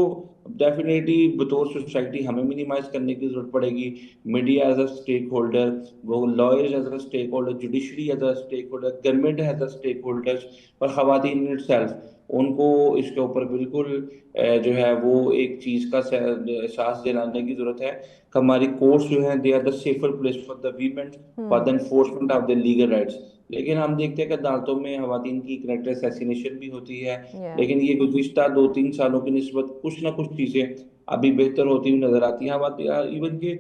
ڈیفینیٹلی بطور سوسائٹی ہمیں منیمائز کرنے کی ضرورت پڑے گی. Media as a stakeholder, وہ lawyers as a stakeholder, judiciary as a stakeholder, government as a stakeholder, اور خواتین اٹ سیلف، ان کو اس کے اوپر بالکل جو ہے وہ ایک چیز کا احساس دلانے کی ضرورت ہے کہ ہماری کورٹس جو ہیں they are the safer place for the women for the enforcement of their legal rights. لیکن ہم دیکھتے ہیں کہ عدالتوں میں خواتین کی کریکٹر اسیسینیشن بھی ہوتی ہے، لیکن یہ گزشتہ 2-3 سالوں کی نسبت کچھ نہ کچھ چیزیں ابھی بہتر ہوتی ہوئی نظر آتی ہیں. ایون کہ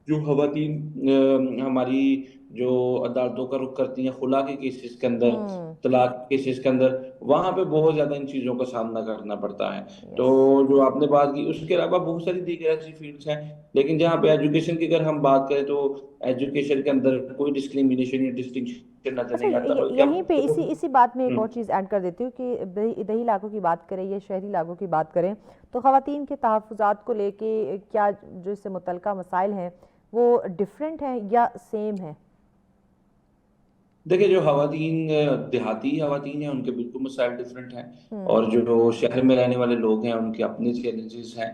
جو خواتین ہماری جو عدالتوں کا رخ کرتی ہیں خلا کے کیسز کے اندر، طلاق کیسز کے اندر، وہاں پہ بہت زیادہ ان چیزوں کا سامنا کرنا پڑتا ہے. تو جو آپ نے بات کی، اس کے علاوہ بہت ساری دیگر ایسی فیلڈز ہیں، لیکن جہاں پہ ایجوکیشن کی اگر ہم بات کریں تو ایجوکیشن کے اندر کوئی ڈسکریمنیشن یا ڈسٹنکشن نظر نہیں آتا. یہیں پہ اسی بات میں ایک اور چیز ایڈ کر دیتی ہوں کہ دیہی علاقوں کی بات کریں یا شہری علاقوں کی بات کریں تو خواتین کے تحفظات کو لے کے کیا جو اس سے متعلقہ مسائل ہیں وہ ڈیفرنٹ ہیں یا سیم ہیں؟ دیکھیں جو خواتین دیہاتی خواتین ہیں ان کے بالکل مسائل ڈفرینٹ ہیں، اور جو شہر میں رہنے والے لوگ ہیں ان کے اپنے چیلنجز ہیں،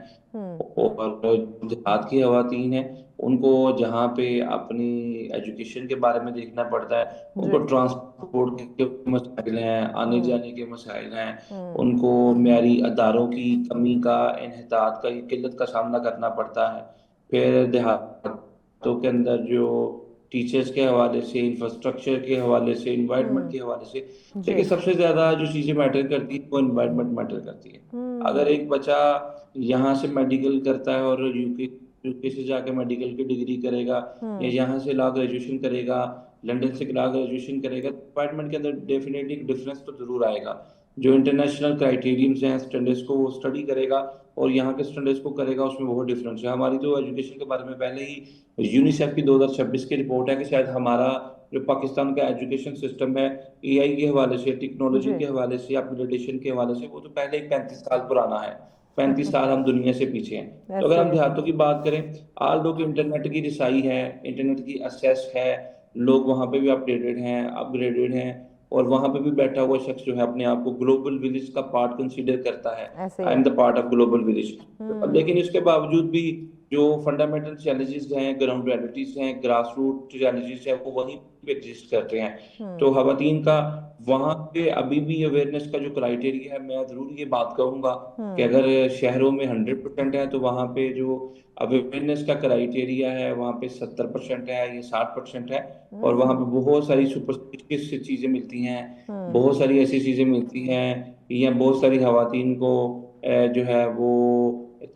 اور دیہات کی خواتین ہیں ان کو جہاں پہ اپنی ایجوکیشن کے بارے میں دیکھنا پڑتا ہے، ان کو ٹرانسپورٹ کے مسائل ہیں، آنے جانے کے مسائل ہیں، ان کو معیاری اداروں کی کمی کا، انحطاط کا، قلت کا سامنا کرنا پڑتا ہے۔ پھر دیہاتوں کے اندر جو ٹیچرز کے حوالے سے، انفراسٹرکچر کے حوالے سے، انوائرمنٹ کے حوالے سے، لیکن سب سے زیادہ جو چیزیں میٹر کرتی ہیں وہ انوائرمنٹ میٹر کرتی ہے۔ اگر ایک بچہ یہاں سے میڈیکل کرتا ہے اور یو کے سے جا کے میڈیکل کی ڈگری کرے گا، یا یہاں سے لا گریجویشن کرے گا، لنڈن سے لا گریجویشن کرے گا، انوائرمنٹ کے اندر ڈیفینیٹلی ایک ڈفرینس تو ضرور آئے گا۔ جو انٹرنیشنل کرائٹیرینز ہیں اسٹینڈرڈس کو وہ اسٹڈی کرے گا اور یہاں کے اسٹینڈرڈس کو کرے گا، اس میں بہت ڈفرینس ہے۔ ہماری تو ایجوکیشن کے بارے میں پہلے ہی یونیسیف کی 2026 کی رپورٹ ہے کہ شاید ہمارا جو پاکستان کا ایجوکیشن سسٹم ہے، اے آئی کے حوالے سے، ٹیکنالوجی کے حوالے سے، اپگریڈیشن کے حوالے سے، وہ تو پہلے ہی 35 سال پرانا ہے۔ 35 سال ہم دنیا سے پیچھے ہیں۔ تو اگر ہم دیہاتوں کی بات کریں، آج لوگ انٹرنیٹ کی رسائی ہے، انٹرنیٹ کی ایکسیس ہے، لوگ وہاں پہ بھی اپڈیٹڈ ہیں، اپ گریڈڈ ہیں، اور وہاں پہ بھی بیٹھا ہوا شخص جو ہے اپنے آپ کو گلوبل ولیج کا پارٹ کنسیڈر کرتا ہے، I am the part of global village. لیکن اس کے باوجود بھی جو فنڈامنٹل چیلنجز ہیں، گراؤنڈ ریالٹیز ہیں، گراس روٹ چیلنجز ہیں، وہ وہیں پہ ایگزسٹ کرتے ہیں۔ تو خواتین کا وہاں پہ ابھی بھی اویئرنیس کا جو کرائٹیریا ہے، میں ضرور یہ بات کہوں گا کہ اگر شہروں میں 100% ہے تو وہاں پہ جو اویئرنیس کا کرائٹیریا ہے وہاں پہ 70% ہے یا 60% ہے، اور وہاں پہ بہت ساری سپرسٹیشس چیزیں ملتی ہیں، بہت ساری ایسی چیزیں ملتی ہیں، یا بہت ساری خواتین کو جو ہے وہ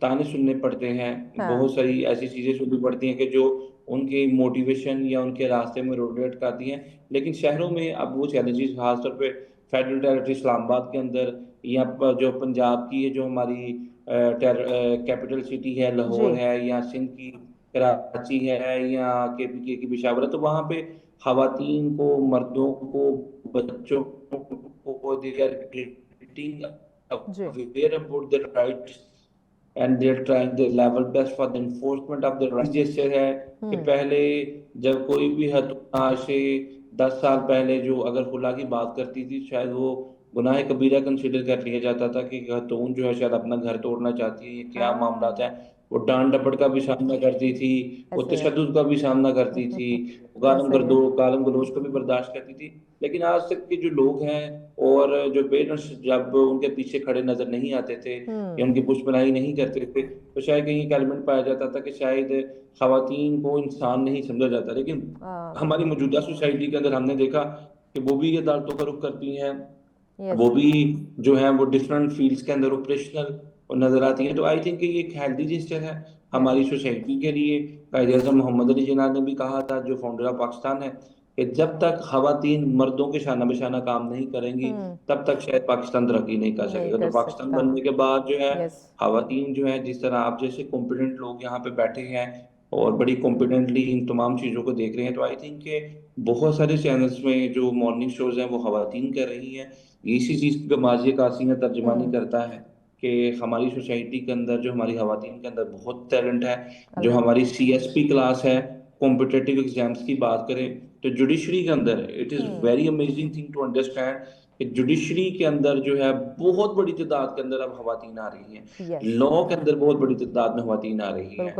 تانے سننے پڑتے ہیں، بہت ساری ایسی چیزیں سننی پڑتی ہیں کہ جو ان کی موٹیویشن یا ان کے راستے میں روڈ اٹکاتی ہیں۔ لیکن شہروں میں اب وہ چیلنجز خاص طور پہ فیڈرل ٹیریٹری اسلام آباد کے اندر، یا جو پنجاب کی جو ہماری کیپٹل سٹی ہے لاہور ہے، یا سندھ کی کراچی ہے، یا کے پی کے کی پشاور ہے، تو وہاں پہ خواتین کو، مردوں کو، بچوں کو they are getting aware about their rights and they're trying their level best for the enforcement of their rights۔ جیسے ہے کہ پہلے جب کوئی بھی آج سے 10 سال پہلے جو اگر خلا کی بات کرتی تھی، شاید وہ گناہ کبیرہ کنسیڈر کر لیا جاتا تھا کہ خاتون جو ہے شاید اپنا گھر توڑنا چاہتی ہے، یہ کیا معاملات ہیں۔ وہ ڈانٹ ڈپٹ کا بھی سامنا کرتی تھی، وہ تشدد کا بھی سامنا کرتی تھی، گالم گلوچ کو بھی برداشت کرتی تھی۔ لیکن آج تک کے جو لوگ ہیں اور جو پیرنٹس جب ان کے پیچھے کھڑے نظر نہیں آتے تھے یا ان کی پشت پناہی نہیں کرتے تھے، تو شاید کہیں ایک ایلیمنٹ پایا جاتا تھا کہ شاید خواتین کو انسان نہیں سمجھا جاتا۔ لیکن ہماری موجودہ سوسائٹی کے اندر ہم نے دیکھا کہ وہ بھی عدالتوں کا رخ کرتی ہیں، وہ بھی جو ہے وہ ڈفرینٹ فیلڈز کے اندر آپریشنل نظر آتی ہیں۔ تو آئی تھنک کہ یہ ایک ہیلدی جسچر ہے ہماری سوسائٹی کے لیے۔ قائد اعظم محمد علی جناح نے بھی کہا تھا، جو فاؤنڈر آف پاکستان ہے، کہ جب تک خواتین مردوں کے شانہ بشانہ کام نہیں کریں گی تب تک شاید پاکستان ترقی نہیں کر سکے گا۔ تو پاکستان بننے کے بعد جو ہے خواتین جو ہے، جس طرح آپ جیسے کمپیٹنٹ لوگ یہاں پہ بیٹھے ہیں اور بڑی کمپیٹنٹلی ان تمام چیزوں کو دیکھ رہے ہیں، تو آئی تھنک کہ بہت سارے چینلز میں جو مارننگ شوز ہیں وہ خواتین کر رہی ہیں۔ اسی چیز کا ماضی قاسم میں ترجمانی کرتا ہے کہ ہماری سوسائٹی کے اندر جو ہماری خواتین کے اندر بہت ٹیلنٹ ہے۔ جو ہماری سی ایس پی کلاس ہے، کمپٹیٹیو ایگزامز کی بات کریں تو جوڈیشری کے اندر it is very amazing thing to understand کہ جوڈیشری کے اندر جو ہے بہت بڑی تعداد کے اندر اب خواتین آ رہی ہیں، لاء کے اندر بہت بڑی تعداد میں خواتین آ رہی ہیں،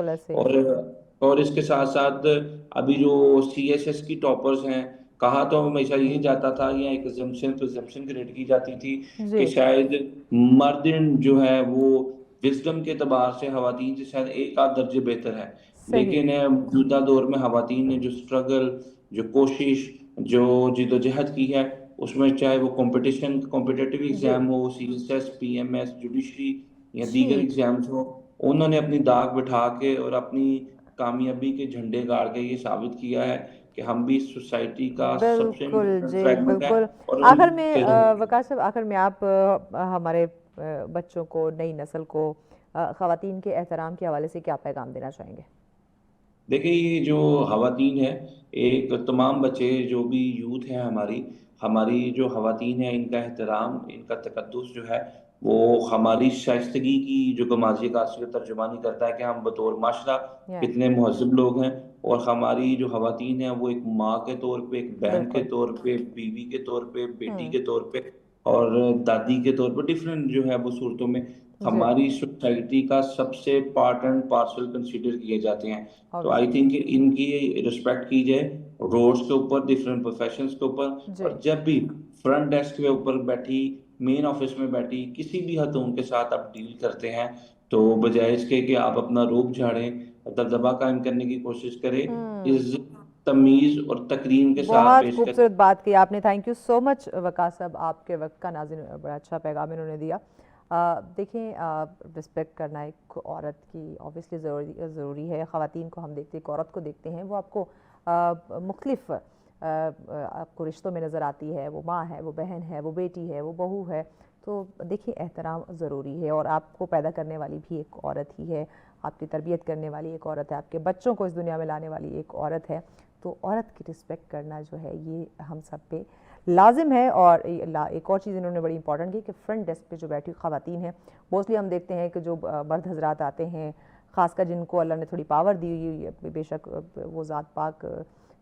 اور اس کے ساتھ ساتھ ابھی جو سی ایس ایس کی ٹاپرز ہیں، کہا تو ہمیشہ یہی جاتا تھا، یا ایک پرزمپشن کریٹ کی جاتی تھی کہ شاید مرد جو ہے وہ وزڈم کے اعتبار سے خواتین سے شاید ایک آدھ درجے بہتر ہے۔ لیکن موجودہ دور میں خواتین نے جو اسٹرگل، جو کوشش، جو جد و جہد کی ہے، اس میں چاہے وہ کمپٹیٹیو ایگزام ہو، C S S, P M S, judiciary یا دیگر ایگزامز ہو، انہوں نے اپنی داغ بٹھا کے اور اپنی کامیابی کے جھنڈے گاڑ کے یہ ثابت کیا ہے کہ ہم بھی سوسائٹی کا سب سے بالکل۔ آخر میں وقاص صاحب، آخر میں آپ ہمارے بچوں کو، نئی نسل کو خواتین کے احترام کے حوالے سے کیا پیغام دینا چاہیں گے؟ دیکھیں، یہ جو خواتین ہے، ایک تمام بچے جو بھی یوتھ ہیں، ہماری جو خواتین ہیں، ان کا احترام، ان کا تقدس جو ہے وہ ہماری شائستگی کی جو گمازی کا ترجمانی کرتا ہے کہ ہم بطور معاشرہ کتنے مہذب لوگ ہیں، اور ہماری جو خواتین ہیں وہ ایک ماں کے طور پہ، ایک بہن کے بالکل طور پہ، بیوی کے طور پہ، بیٹی کے طور پہ اور دادی کے طور پہ ڈفرینٹ جو ہے وہ صورتوں میں جی ہماری سوسائٹی کا سب سے پارٹ اینڈ پارسل کنسیڈر کیے جاتے ہیں. تو آئی obviously تھنک ان کی رسپیکٹ کی جائے روڈز کے اوپر، ڈفرینٹ پروفیشنز کے اوپر. جی اور جب بھی فرنٹ ڈیسک کے اوپر بیٹھی، مین آفس میں بیٹھی کسی بھی خاتون کے ساتھ آپ ڈیل کرتے ہیں تو بجائے اس کے کہ آپ اپنا روب جھاڑیں، دبدبہ قائم کرنے کی کوشش کریں، عزت، تمیز اور تکریم کے ساتھ بہت پیش کریں. خوبصورت بات کی آپ نے. تھینک یو سو مچ وقاص صاحب، آپ کے وقت کا ناظرین بڑا اچھا پیغام انہوں نے دیا. دیکھیں رسپیکٹ کرنا ایک عورت کی اوبیسلی ضروری ہے. خواتین کو ہم دیکھتے، ایک عورت کو دیکھتے ہیں وہ آپ کو مختلف آپ کو رشتوں میں نظر آتی ہے. وہ ماں ہے، وہ بہن ہے، وہ بیٹی ہے، وہ بہو ہے. تو دیکھیں احترام ضروری ہے، اور آپ کو پیدا کرنے والی بھی ایک عورت ہی ہے، آپ کی تربیت کرنے والی ایک عورت ہے، آپ کے بچوں کو اس دنیا میں لانے والی ایک عورت ہے. تو عورت کی رسپیکٹ کرنا جو ہے یہ ہم سب پہ لازم ہے. اور ایک اور چیز انہوں نے بڑی امپورٹنٹ کی کہ فرنٹ ڈیسک پہ جو بیٹھی خواتین ہیں، موسٹلی ہم دیکھتے ہیں کہ جو مرد حضرات آتے ہیں، خاص کر جن کو اللہ نے تھوڑی پاور دی ہوئی ہے، بے شک وہ ذات پاک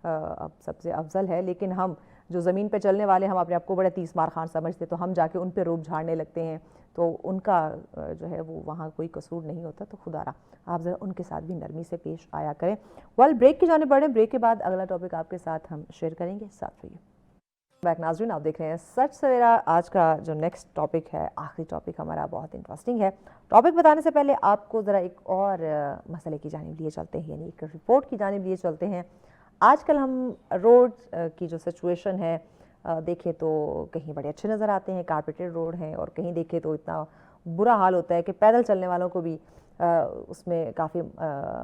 اب سب سے افضل ہے، لیکن ہم جو زمین پہ چلنے والے ہم اپنے آپ کو بڑے تیس مار خان سمجھتے، تو ہم جا کے ان پہ روب جھاڑنے لگتے ہیں. تو ان کا جو ہے وہ وہاں کوئی قصور نہیں ہوتا. تو خدا را آپ ذرا ان کے ساتھ بھی نرمی سے پیش آیا کریں. بریک کی جانب بڑھیں. بریک کے بعد اگلا ٹاپک آپ کے ساتھ ہم شیئر کریں گے. ساتھ رہیے. بیک ناظرین، آپ دیکھ رہے ہیں سچ سویرا. آج کا جو نیکسٹ ٹاپک ہے، آخری ٹاپک ہمارا، بہت انٹرسٹنگ ہے. ٹاپک بتانے سے پہلے آپ کو ذرا ایک اور مسئلے کی جانب لیے چلتے ہیں، یعنی ایک رپورٹ کی جانب لیے چلتے ہیں. آج کل ہم روڈ کی جو سچویشن ہے دیکھیں تو کہیں بڑے اچھے نظر آتے ہیں، کارپیٹڈ روڈ ہیں، اور کہیں دیکھیں تو اتنا برا حال ہوتا ہے کہ پیدل چلنے والوں کو بھی اس میں کافی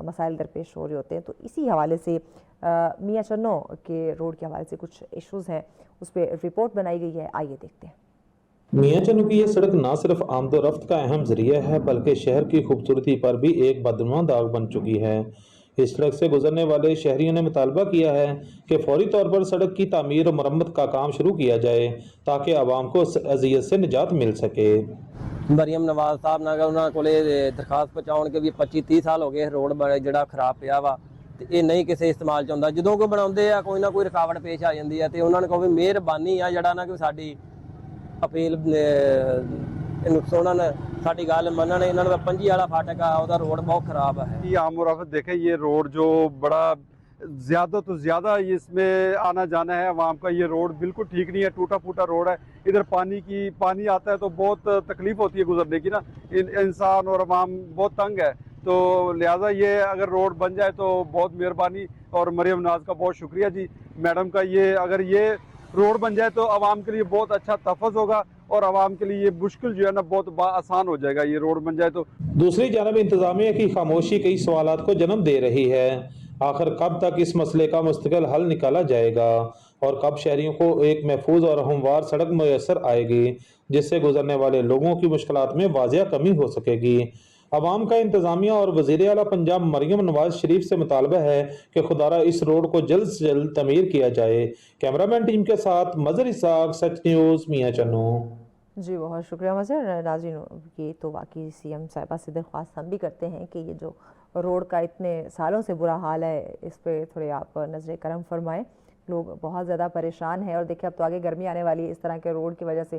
مسائل درپیش ہو رہے ہوتے ہیں. تو اسی حوالے سے میاں چنو کے روڈ کے حوالے سے کچھ ایشوز ہیں، اس پہ رپورٹ بنائی گئی ہے. آئیے دیکھتے ہیں. میاں چنو کی یہ سڑک نہ صرف آمد و رفت کا اہم ذریعہ ہے بلکہ شہر کی خوبصورتی پر بھی ایک بدنما داغ بن چکی ہے. اس سڑک سے گزرنے والے شہریوں نے مطالبہ کیا ہے کہ فوری طور پر سڑک کی تعمیر و مرمت کا کام شروع کیا جائے تاکہ عوام کو اذیت سے نجات مل سکے. مریم نواز صاحب نے انہوں کو درخواست پہنچاؤ کے بھی 25-30 سال ہو گئے روڈ بڑے جڑا خراب پیا وا یہ نہیں کسی استعمال چاہتا. جدوں کوئی بناਉਂਦੇ ਆ کوئی نہ کوئی رکاوٹ پیش آ ਜਾਂਦੀ ہے. تو انہوں نے کہو بھی مہربانی ਆ ਜਿਹੜਾ ਨਾ ਕਿ ਸਾਡੀ ਅਪੀਲ سونا نے ساری گل منن. انہوں نے 25 والا فاٹک آ وہ روڈ بہت خراب ہے. یہ عام و رفت دیکھیں، یہ روڈ جو بڑا زیادہ تو زیادہ اس میں آنا جانا ہے عوام کا، یہ روڈ بالکل ٹھیک نہیں ہے، ٹوٹا پھوٹا روڈ ہے. ادھر پانی آتا ہے تو بہت تکلیف ہوتی ہے گزرنے کی نا. انسان اور عوام بہت تنگ ہے. تو لہٰذا یہ اگر روڈ بن جائے تو بہت مہربانی. اور مریم نواز کا بہت شکریہ جی میڈم کا. یہ اگر یہ روڈ بن جائے تو عوام کے لیے بہت اچھا تحفظ ہوگا اور عوام کے لیے یہ مشکل جو ہے نا بہت آسان ہو جائے گا یہ روڈ بن جائے تو. دوسری جانب انتظامیہ کی خاموشی کئی سوالات کو جنم دے رہی ہے. آخر کب تک اس مسئلے کا مستقل حل نکالا جائے گا اور کب شہریوں کو ایک محفوظ اور ہموار سڑک میسر آئے گی جس سے گزرنے والے لوگوں کی مشکلات میں واضح کمی ہو سکے گی. عوام کا انتظامیہ اور وزیر اعلیٰ پنجاب مریم نواز شریف سے مطالبہ ہے کہ خدارہ اس روڈ کو جلد سے جلد تعمیر کیا جائے. کیمرامین ٹیم کے ساتھ مظہر اسحاق، سچ نیوز، میاں چنو. جی بہت شکریہ مظہر. ناظرین، یہ تو واقعی سی ایم صاحبہ سے درخواست ہم بھی کرتے ہیں کہ یہ جو روڈ کا اتنے سالوں سے برا حال ہے اس پہ تھوڑے آپ نظر کرم فرمائیں. لوگ بہت زیادہ پریشان ہیں. اور دیکھیں اب تو آگے گرمی آنے والی ہے، اس طرح کے روڈ کی وجہ سے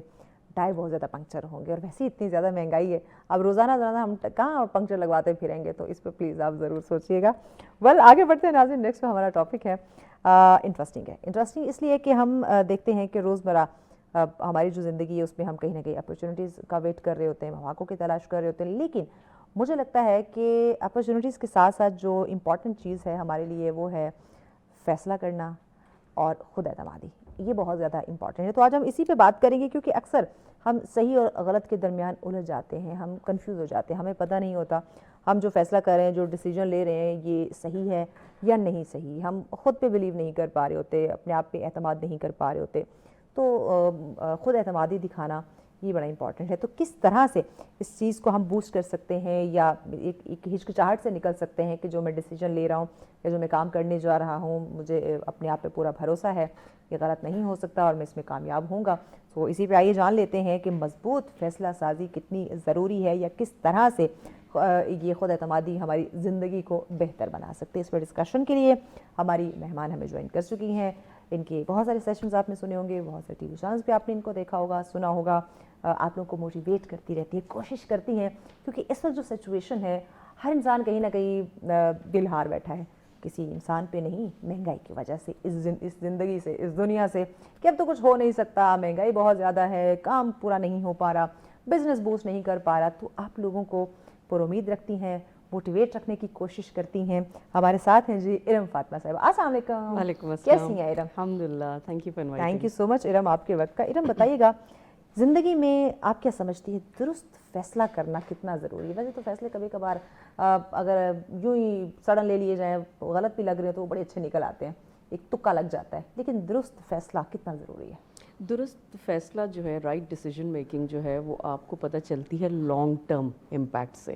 ٹائر بہت زیادہ پنکچر ہوں گے، اور ویسے ہی اتنی زیادہ مہنگائی ہے، اب روزانہ ہم کہاں پنکچر لگواتے پھریں گے. تو اس پہ پلیز آپ ضرور سوچیے گا. آگے بڑھتے ہیں ناظرین. نیکسٹ ہمارا ٹاپک ہے انٹرسٹنگ ہے. انٹرسٹنگ اس لیے کہ ہم دیکھتے ہیں کہ روزمرہ ہماری جو زندگی ہے اس میں ہم کہیں نہ کہیں اپرچونیٹیز کا ویٹ کر رہے ہوتے ہیں، مواقع کی تلاش کر رہے ہوتے ہیں. لیکن مجھے لگتا ہے کہ اپرچونیٹیز کے ساتھ ساتھ جو امپورٹنٹ چیز ہے ہمارے لیے وہ ہے فیصلہ کرنا اور خود اعتمادی. یہ بہت زیادہ امپورٹنٹ ہے. تو آج ہم اسی پہ بات کریں گے کیونکہ اکثر ہم صحیح اور غلط کے درمیان الجھ جاتے ہیں، ہم کنفیوز ہو جاتے ہیں، ہمیں پتہ نہیں ہوتا ہم جو فیصلہ کر رہے ہیں، جو ڈیسیجن لے رہے ہیں یہ صحیح ہے یا نہیں صحیح. ہم خود پہ بلیو نہیں کر پا رہے ہوتے، اپنے آپ پہ اعتماد نہیں کر پا رہے ہوتے. تو خود اعتمادی دکھانا یہ بڑا امپورٹنٹ ہے. تو کس طرح سے اس چیز کو ہم بوسٹ کر سکتے ہیں یا ایک ہچکچاہٹ سے نکل سکتے ہیں کہ جو میں ڈیسیجن لے رہا ہوں یا جو میں کام کرنے جا رہا ہوں مجھے اپنے آپ پہ پورا بھروسہ ہے، یہ غلط نہیں ہو سکتا اور میں اس میں کامیاب ہوں گا. تو اسی پہ آئیے جان لیتے ہیں کہ مضبوط فیصلہ سازی کتنی ضروری ہے یا کس طرح سے یہ خود اعتمادی ہماری زندگی کو بہتر بنا سکتے ہیں. اس پر ڈسکشن کے لیے ہماری مہمان ہمیں جوائن کر چکی ہیں. ان کے بہت سارے سیشنز آپ نے سنے ہوں گے, بہت سارے ٹی وی چینلز پہ آپ نے ان کو دیکھا ہوگا, سنا ہوگا. آپ لوگوں کو موٹیویٹ کرتی رہتی ہے, کوشش کرتی ہیں, کیونکہ اس وقت جو سچویشن ہے ہر انسان کہیں نہ کہیں دل ہار بیٹھا ہے. کسی انسان پہ نہیں, مہنگائی کی وجہ سے, اس زندگی سے, اس دنیا سے, کہ اب تو کچھ ہو نہیں سکتا, مہنگائی بہت زیادہ ہے, کام پورا نہیں ہو پا رہا, بزنس بوسٹ نہیں کر پا رہا. تو آپ لوگوں کو پر امید رکھتی ہیں, موٹیویٹ رکھنے کی کوشش کرتی ہیں. ہمارے ساتھ ہیں جی ارم فاطمہ صاحبہ. السلام علیکم. وعلیکم السلام. کیسی ہیں ارم؟ الحمدللہ, thank you for inviting. Thank you so much Iram آپ کے وقت کا. ارم بتائیے گا, زندگی میں آپ کیا سمجھتی ہیں درست فیصلہ کرنا کتنا ضروری ہے؟ ویسے تو فیصلے کبھی کبھار اگر یوں ہی سڑن لے لیے جائیں, غلط بھی لگ رہے ہیں تو وہ بڑے اچھے نکل آتے ہیں, ایک تکا لگ جاتا ہے, لیکن درست فیصلہ کتنا ضروری ہے؟ درست فیصلہ جو ہے, رائٹ ڈیسیجن میکنگ جو ہے, وہ آپ کو پتہ چلتی ہے لانگ ٹرم امپیکٹ سے.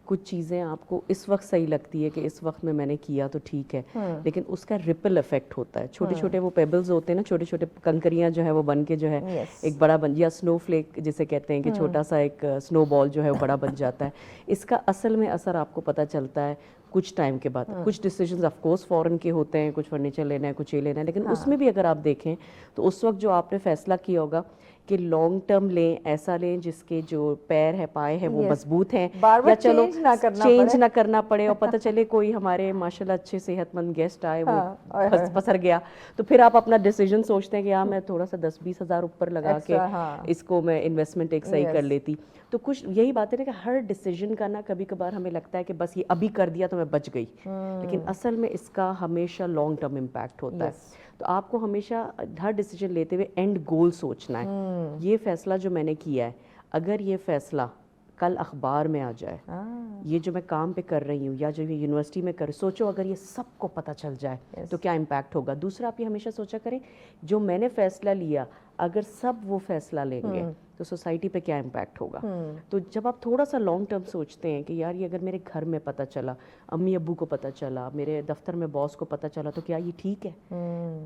کچھ چیزیں آپ کو اس وقت صحیح لگتی ہے کہ اس وقت میں نے کیا تو ٹھیک ہے, لیکن اس کا ریپل افیکٹ ہوتا ہے. چھوٹے چھوٹے وہ پیبلز ہوتے ہیں نا, چھوٹے چھوٹے کنکریاں جو ہے وہ بن کے جو ہے ایک بڑا بن, یا سنو فلیک جسے کہتے ہیں کہ چھوٹا سا ایک سنو بال جو ہے وہ بڑا بن جاتا ہے. اس کا اصل میں اثر آپ کو پتہ چلتا ہے کچھ ٹائم کے بعد. کچھ ڈیسیجنز آف کورس فوراً کے ہوتے ہیں, کچھ فرنیچر لینا ہے, کچھ یہ لینا ہے, لیکن اس میں بھی اگر آپ دیکھیں تو اس وقت جو آپ نے فیصلہ کیا ہوگا کہ لانگ ٹرم لیں, ایسا لیں جس کے جو پیر ہے, پائے ہیں, وہ مضبوط ہیں, یا چلو چینج نہ کرنا پڑے, اور پتہ چلے کوئی ہمارے ماشاءاللہ اچھے صحت مند گیسٹ آئے, وہ پسر گیا, تو پھر آپ اپنا ڈیسیجن سوچتے ہیں کہ میں تھوڑا سا 10-20 ہزار اوپر لگا کے اس کو میں انویسٹمنٹ ایک صحیح کر لیتی. تو کچھ یہی بات ہے نا کہ ہر ڈیسیجن کا نا کبھی کبھار ہمیں لگتا ہے کہ بس یہ ابھی کر دیا تو میں بچ گئی, لیکن اصل میں اس کا ہمیشہ لانگ ٹرم امپیکٹ ہوتا ہے. تو آپ کو ہمیشہ ہر ڈیسیجن لیتے ہوئے اینڈ گول سوچنا ہے. یہ فیصلہ جو میں نے کیا ہے, اگر یہ فیصلہ کل اخبار میں آ جائے, یہ جو میں کام پہ کر رہی ہوں یا جو یونیورسٹی میں سوچو اگر یہ سب کو پتہ چل جائے تو کیا امپیکٹ ہوگا. دوسرا, آپ یہ ہمیشہ سوچا کریں جو میں نے فیصلہ لیا اگر سب وہ فیصلہ لیں گے تو سوسائٹی پہ کیا امپیکٹ ہوگا. تو جب آپ تھوڑا سا لانگ ٹرم سوچتے ہیں کہ یار یہ اگر میرے گھر میں پتہ چلا, امی ابو کو پتہ چلا, میرے دفتر میں باس کو پتہ چلا, تو کیا یہ ٹھیک ہے؟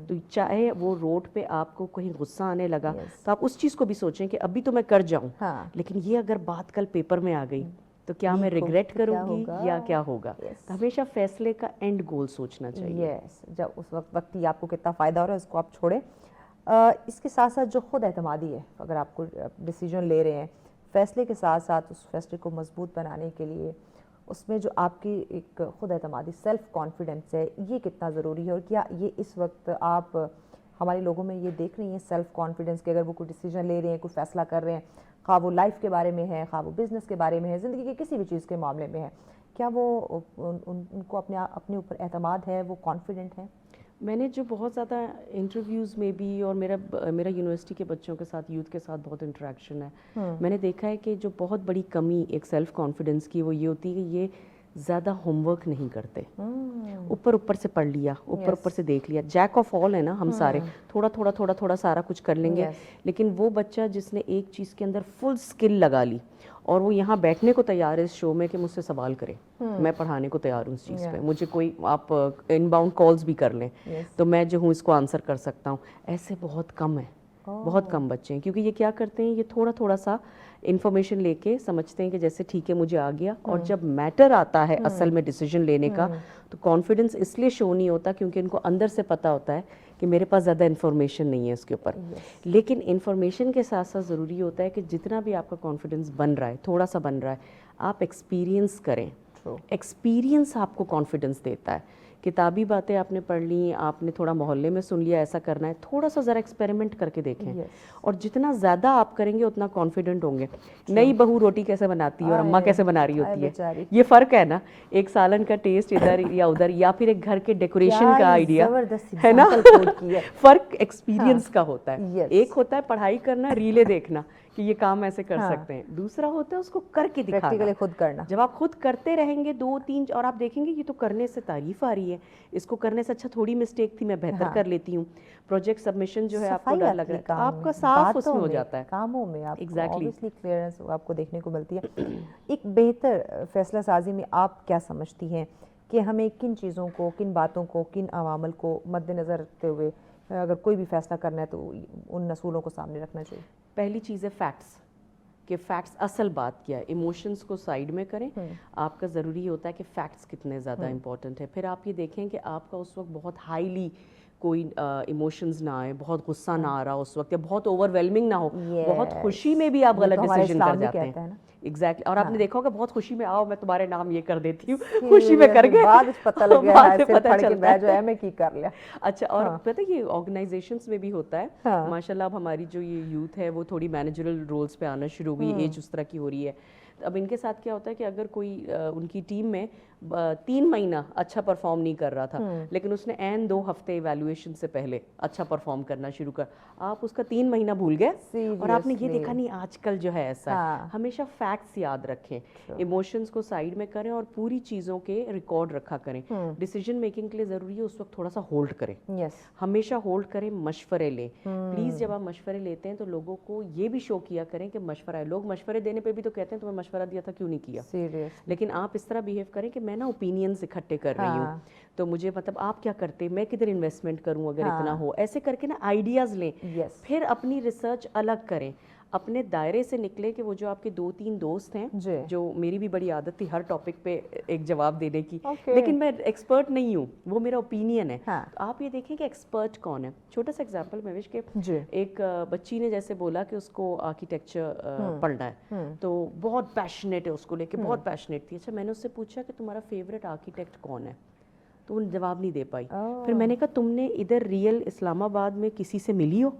تو چاہے وہ روڈ پہ آپ کو کہیں غصہ آنے لگا تو آپ اس چیز کو بھی سوچیں کہ ابھی تو میں کر جاؤں, لیکن یہ اگر بات کل پیپر میں آ گئی تو کیا میں ریگریٹ کروں گی یا کیا ہوگا. تو ہمیشہ فیصلے کا اینڈ گول سوچنا چاہیے. جب اس وقت ہی آپ کو کتنا فائدہ ہو رہا ہے اس کو آپ چھوڑیں. اس کے ساتھ ساتھ جو خود اعتمادی ہے, اگر آپ کو ڈیسیجن لے رہے ہیں, فیصلے کے ساتھ ساتھ اس فیصلے کو مضبوط بنانے کے لیے اس میں جو آپ کی ایک خود اعتمادی, سیلف کانفیڈنس ہے, یہ کتنا ضروری ہے, اور کیا یہ اس وقت آپ ہمارے لوگوں میں یہ دیکھ رہی ہیں سیلف کانفیڈنس کہ اگر وہ کوئی ڈیسیجن لے رہے ہیں, کوئی فیصلہ کر رہے ہیں, خواہ وہ لائف کے بارے میں ہے, خواہ وہ بزنس کے بارے میں ہے, زندگی کے کسی بھی چیز کے معاملے میں ہے, کیا وہ ان کو اپنے اوپر اعتماد ہے, وہ کانفیڈنٹ ہیں؟ میں نے جو بہت زیادہ انٹرویوز میں بھی, اور میرا یونیورسٹی کے بچوں کے ساتھ, یوتھ کے ساتھ بہت انٹریکشن ہے, میں نے دیکھا ہے کہ جو بہت بڑی کمی ایک سیلف کانفیڈنس کی وہ یہ ہوتی ہے کہ یہ زیادہ ہوم ورک نہیں کرتے. اوپر سے پڑھ لیا, اوپر سے دیکھ لیا, جیک آف آل ہے نا ہم سارے, تھوڑا سارا کچھ کر لیں گے, لیکن وہ بچہ جس نے ایک چیز کے اندر فل اسکل لگا لی اور وہ یہاں بیٹھنے کو تیار ہے اس شو میں کہ مجھ سے سوال کرے, میں پڑھانے کو تیار ہوں اس چیز پہ, مجھے کوئی آپ ان باؤنڈ کالز بھی کر لیں تو میں جو ہوں اس کو آنسر کر سکتا ہوں, ایسے بہت کم ہیں, بہت کم بچے ہیں. کیونکہ یہ کیا کرتے ہیں, یہ تھوڑا سا انفارمیشن لے کے سمجھتے ہیں کہ جیسے ٹھیک ہے مجھے آ گیا, اور جب میٹر آتا ہے اصل میں ڈیسیجن لینے کا تو کانفیڈنس اس لیے شو نہیں ہوتا کیونکہ ان کو اندر سے پتہ ہوتا ہے کہ میرے پاس زیادہ انفارمیشن نہیں ہے اس کے اوپر. لیکن انفارمیشن کے ساتھ ساتھ ضروری ہوتا ہے کہ جتنا بھی آپ کا کانفیڈنس بن رہا ہے, تھوڑا سا بن رہا ہے, آپ ایکسپیرینس کریں. ایکسپیرینس آپ کو کانفیڈنس دیتا ہے. کتابی باتیں آپ نے پڑھ لی, آپ نے تھوڑا محلے میں سن لیا ایسا کرنا ہے, تھوڑا سا ذرا ایکسپیریمنٹ کر کے دیکھیں, اور جتنا زیادہ آپ کریں گے اتنا کانفیڈنٹ ہوں گے. نئی بہو روٹی کیسے بناتی ہے اور اماں کیسے بنا رہی ہوتی ہے, یہ فرق ہے نا, ایک سالن کا ٹیسٹ ادھر یا ادھر, یا پھر ایک گھر کے ڈیکوریشن کا آئیڈیا ہے نا, فرق ایکسپیرینس کا ہوتا ہے. ایک ہوتا ہے پڑھائی کرنا, ریلیں دیکھنا کہ یہ کام ایسے کر سکتے ہیں, دوسرا ہوتا ہے اس کو کر کے دکھانا, خود کرنا. جب آپ خود کرتے رہیں گے 2-3 اور آپ دیکھیں گے یہ تو کرنے سے تعریف آ رہی ہے, اس کو کرنے سے اچھا تھوڑی مسٹیک تھی میں بہتر کر لیتی ہوں. پروجیکٹ سبمیشن جو ہے آپ کو ڈر لگ رہا ہے, آپ کا صاف اس میں ہو جاتا ہے, کاموں میں آپ obviously کلیئرنس آپ کو دیکھنے کو ملتی ہے. ایک بہتر فیصلہ سازی میں آپ کیا سمجھتی ہیں کہ ہمیں کن چیزوں کو, کن باتوں کو, کن عوامل کو مد نظر رکھتے ہوئے اگر کوئی بھی فیصلہ کرنا ہے تو ان اصولوں کو سامنے رکھنا چاہیے؟ پہلی چیز ہے فیکٹس. کہ فیکٹس اصل بات کیا ہے, ایموشنس کو سائڈ میں کریں. آپ کا ضروری ہوتا ہے کہ فیکٹس کتنے زیادہ امپورٹنٹ ہے. پھر آپ یہ دیکھیں کہ آپ کا اس وقت بہت ہائیلی کوئی ایموشنز نہ آئے, بہت غصہ نہ آ رہا اس وقت, یا بہت اوور ویلمنگ نہ ہو, بہت خوشی میں بھی آپ غلط ڈیسیجن کر جاتے ہیں. ایگزیکٹلی. اور آپ نے دیکھا ہوگا بہت خوشی میں آؤ میں تمہارے نام یہ کر دیتی ہوں, خوشی میں کر گئے, بعد پتہ لگ گیا ہے پھر پڑھ کے میں جو ہے میں کی کر لیا. اچھا, اور پتہ یہ آرگنائزیشنس میں بھی ہوتا ہے ماشاءاللہ. اب ہماری جو یہ یوتھ ہے وہ تھوڑی مینیجرل رولز پہ آنا شروع ہوئی, ایج اس طرح کی ہو رہی ہے. اب ان کے ساتھ کیا ہوتا ہے کہ اگر کوئی ان کی ٹیم میں 3 مہینہ اچھا پرفارم نہیں کر رہا تھا, لیکن اس نے عین 2 ہفتے ایویلویشن سے پہلے اچھا پرفارم کرنا شروع کر, آپ اس کا 3 مہینہ بھول گئے اور آپ نے یہ دیکھا نہیں آج کل جو ہے ایسا ہے. ہمیشہ فیکٹس یاد رکھیں, ایموشنز کو سائڈ میں کریں اور پوری چیزوں کے ریکارڈ رکھا کریں. ڈیسیجن میکنگ کے لیے ضروری ہے اس وقت تھوڑا سا ہولڈ کریں, ہمیشہ ہولڈ کریں, مشورے لیں پلیز. جب آپ مشورے لیتے ہیں تو لوگوں کو یہ بھی شو کیا کریں کہ مشورہ ہے. لوگ مشورے دینے پہ بھی تو کہتے ہیں تمہیں مشورہ دیا تھا کیوں نہیں کیا, لیکن آپ اس طرح بیہیو کریں کہ میں نا اوپینینز اکٹھے کر رہی ہوں, تو مجھے مطلب آپ کیا کرتے, میں کدھر انویسٹمنٹ کروں اگر اتنا ہو, ایسے کر کے نا آئیڈیاز لیں. پھر اپنی ریسرچ الگ کریں, اپنے دائرے سے نکلے کہ وہ جو آپ کے 2-3 دوست ہیں, جو میری بھی بڑی عادت تھی ہر ٹاپک پہ ایک جواب دینے کی, لیکن میں ایکسپرٹ نہیں ہوں, وہ میرا اوپینین ہے. آپ یہ دیکھیں کہ ایکسپرٹ کون ہے. چھوٹا سا ایگزامپل میں وش کہ ایک بچی نے جیسے بولا کہ اس کو آرکیٹیکچر پڑھنا ہے, تو بہت پیشنیٹ ہے اس کو لے کے, بہت پیشنیٹ تھی. اچھا, میں نے اس سے پوچھا کہ تمہارا فیوریٹ آرکیٹیکٹ کون ہے, تو وہ جواب نہیں دے پائی. پھر میں نے کہا تم نے ادھر ریئل اسلام آباد میں کسی سے ملی ہو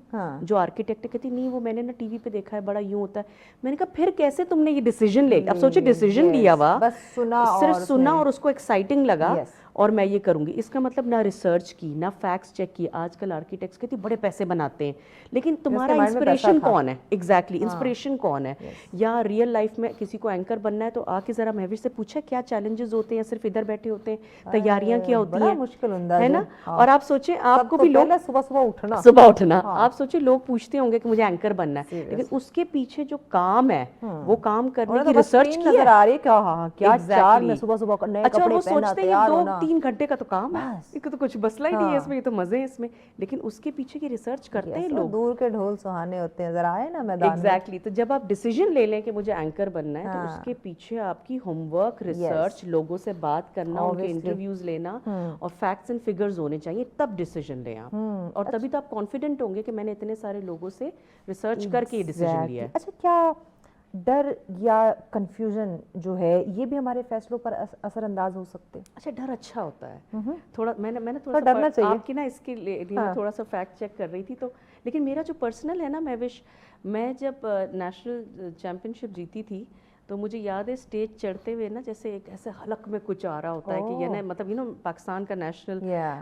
جو آرکیٹیکٹ؟ کہتی نہیں, وہ میں نے نا ٹی وی پہ دیکھا ہے, بڑا یوں ہوتا ہے. میں نے کہا پھر کیسے تم نے یہ ڈیسیجن لے, اب سوچے ڈیسیجن لیا ہوا, صرف سنا اور اس کو ایکسائٹنگ لگا اور میں یہ کروں گی. اس کا مطلب نہ ریسرچ کی, نہ فیکٹس چیک کی. آج کل آرکیٹیکٹس کہتی بڑے پیسے بناتے ہیں, لیکن تمہارا انسپریشن کون ہے؟ ایگزیکٹلی, انسپریشن کون ہے؟ یا ریئل لائف میں کسی کو اینکر بننا ہے تو آ کے ذرا مہوش سے پوچھا کیا چیلنجز ہوتے ہیں, صرف ادھر بیٹھے ہوتے ہیں, تیاریاں کیا ہوتی ہیں, مشکل ہے نا. اور آپ سوچیں آپ کو بھی لوگ صبح اٹھنا, آپ سوچیں لوگ پوچھتے ہوں گے کہ مجھے اینکر بننا ہے, لیکن اس کے پیچھے جو کام ہے وہ کام کرنے کی ریسرچ کی ہے. اچھا, وہ سوچتے ہیں 2-3 گھنٹے کا تو کام ہے, اس کا تو کچھ مسئلہ ہی نہیں ہے اس میں, یہ تو مزے ہیں اس میں, لیکن اس کے پیچھے کی ریسرچ کرتے ہیں لوگ. دور کے ڈھول سہانے ہوتے ہیں, ذرا آئے نا میدان. ایگزیکٹلی. تو جب آپ ڈیسیجن لے لیں کہ مجھے اینکر بننا ہے, تو اس کے پیچھے آپ کی ہوم ورک, ریسرچ, لوگوں سے بات کرنا, ان کے انٹرویوز لینا اور فیکٹس اینڈ فگرز ہونے چاہیے, تب ڈیسیجن لیں آپ. اور تبھی تو آپ کانفیڈنٹ ہوں گے کہ میں نے اتنے سارے لوگوں سے ریسرچ کر کے یہ ڈیسیجن لیا ہے. اچھا, کیا ڈر یا کنفیوژن جو ہے یہ بھی ہمارے فیصلوں پر اثر انداز ہو سکتے ہیں؟ اچھا, ڈر اچھا ہوتا ہے تھوڑا. میں نے تھوڑا ڈرنا چاہیے آپ کی نا, اس کے لیے میں تھوڑا سا فیکٹ چیک کر رہی تھی, تو لیکن میرا جو پرسنل ہے نا مہوش, میں جب نیشنل چیمپئن شپ جیتی تھی تو مجھے یاد ہے اسٹیج چڑھتے ہوئے نا جیسے ایک ایسے حلق میں کچھ آ رہا ہوتا ہے کہ یہ نا مطلب یہ نا پاکستان کا نیشنل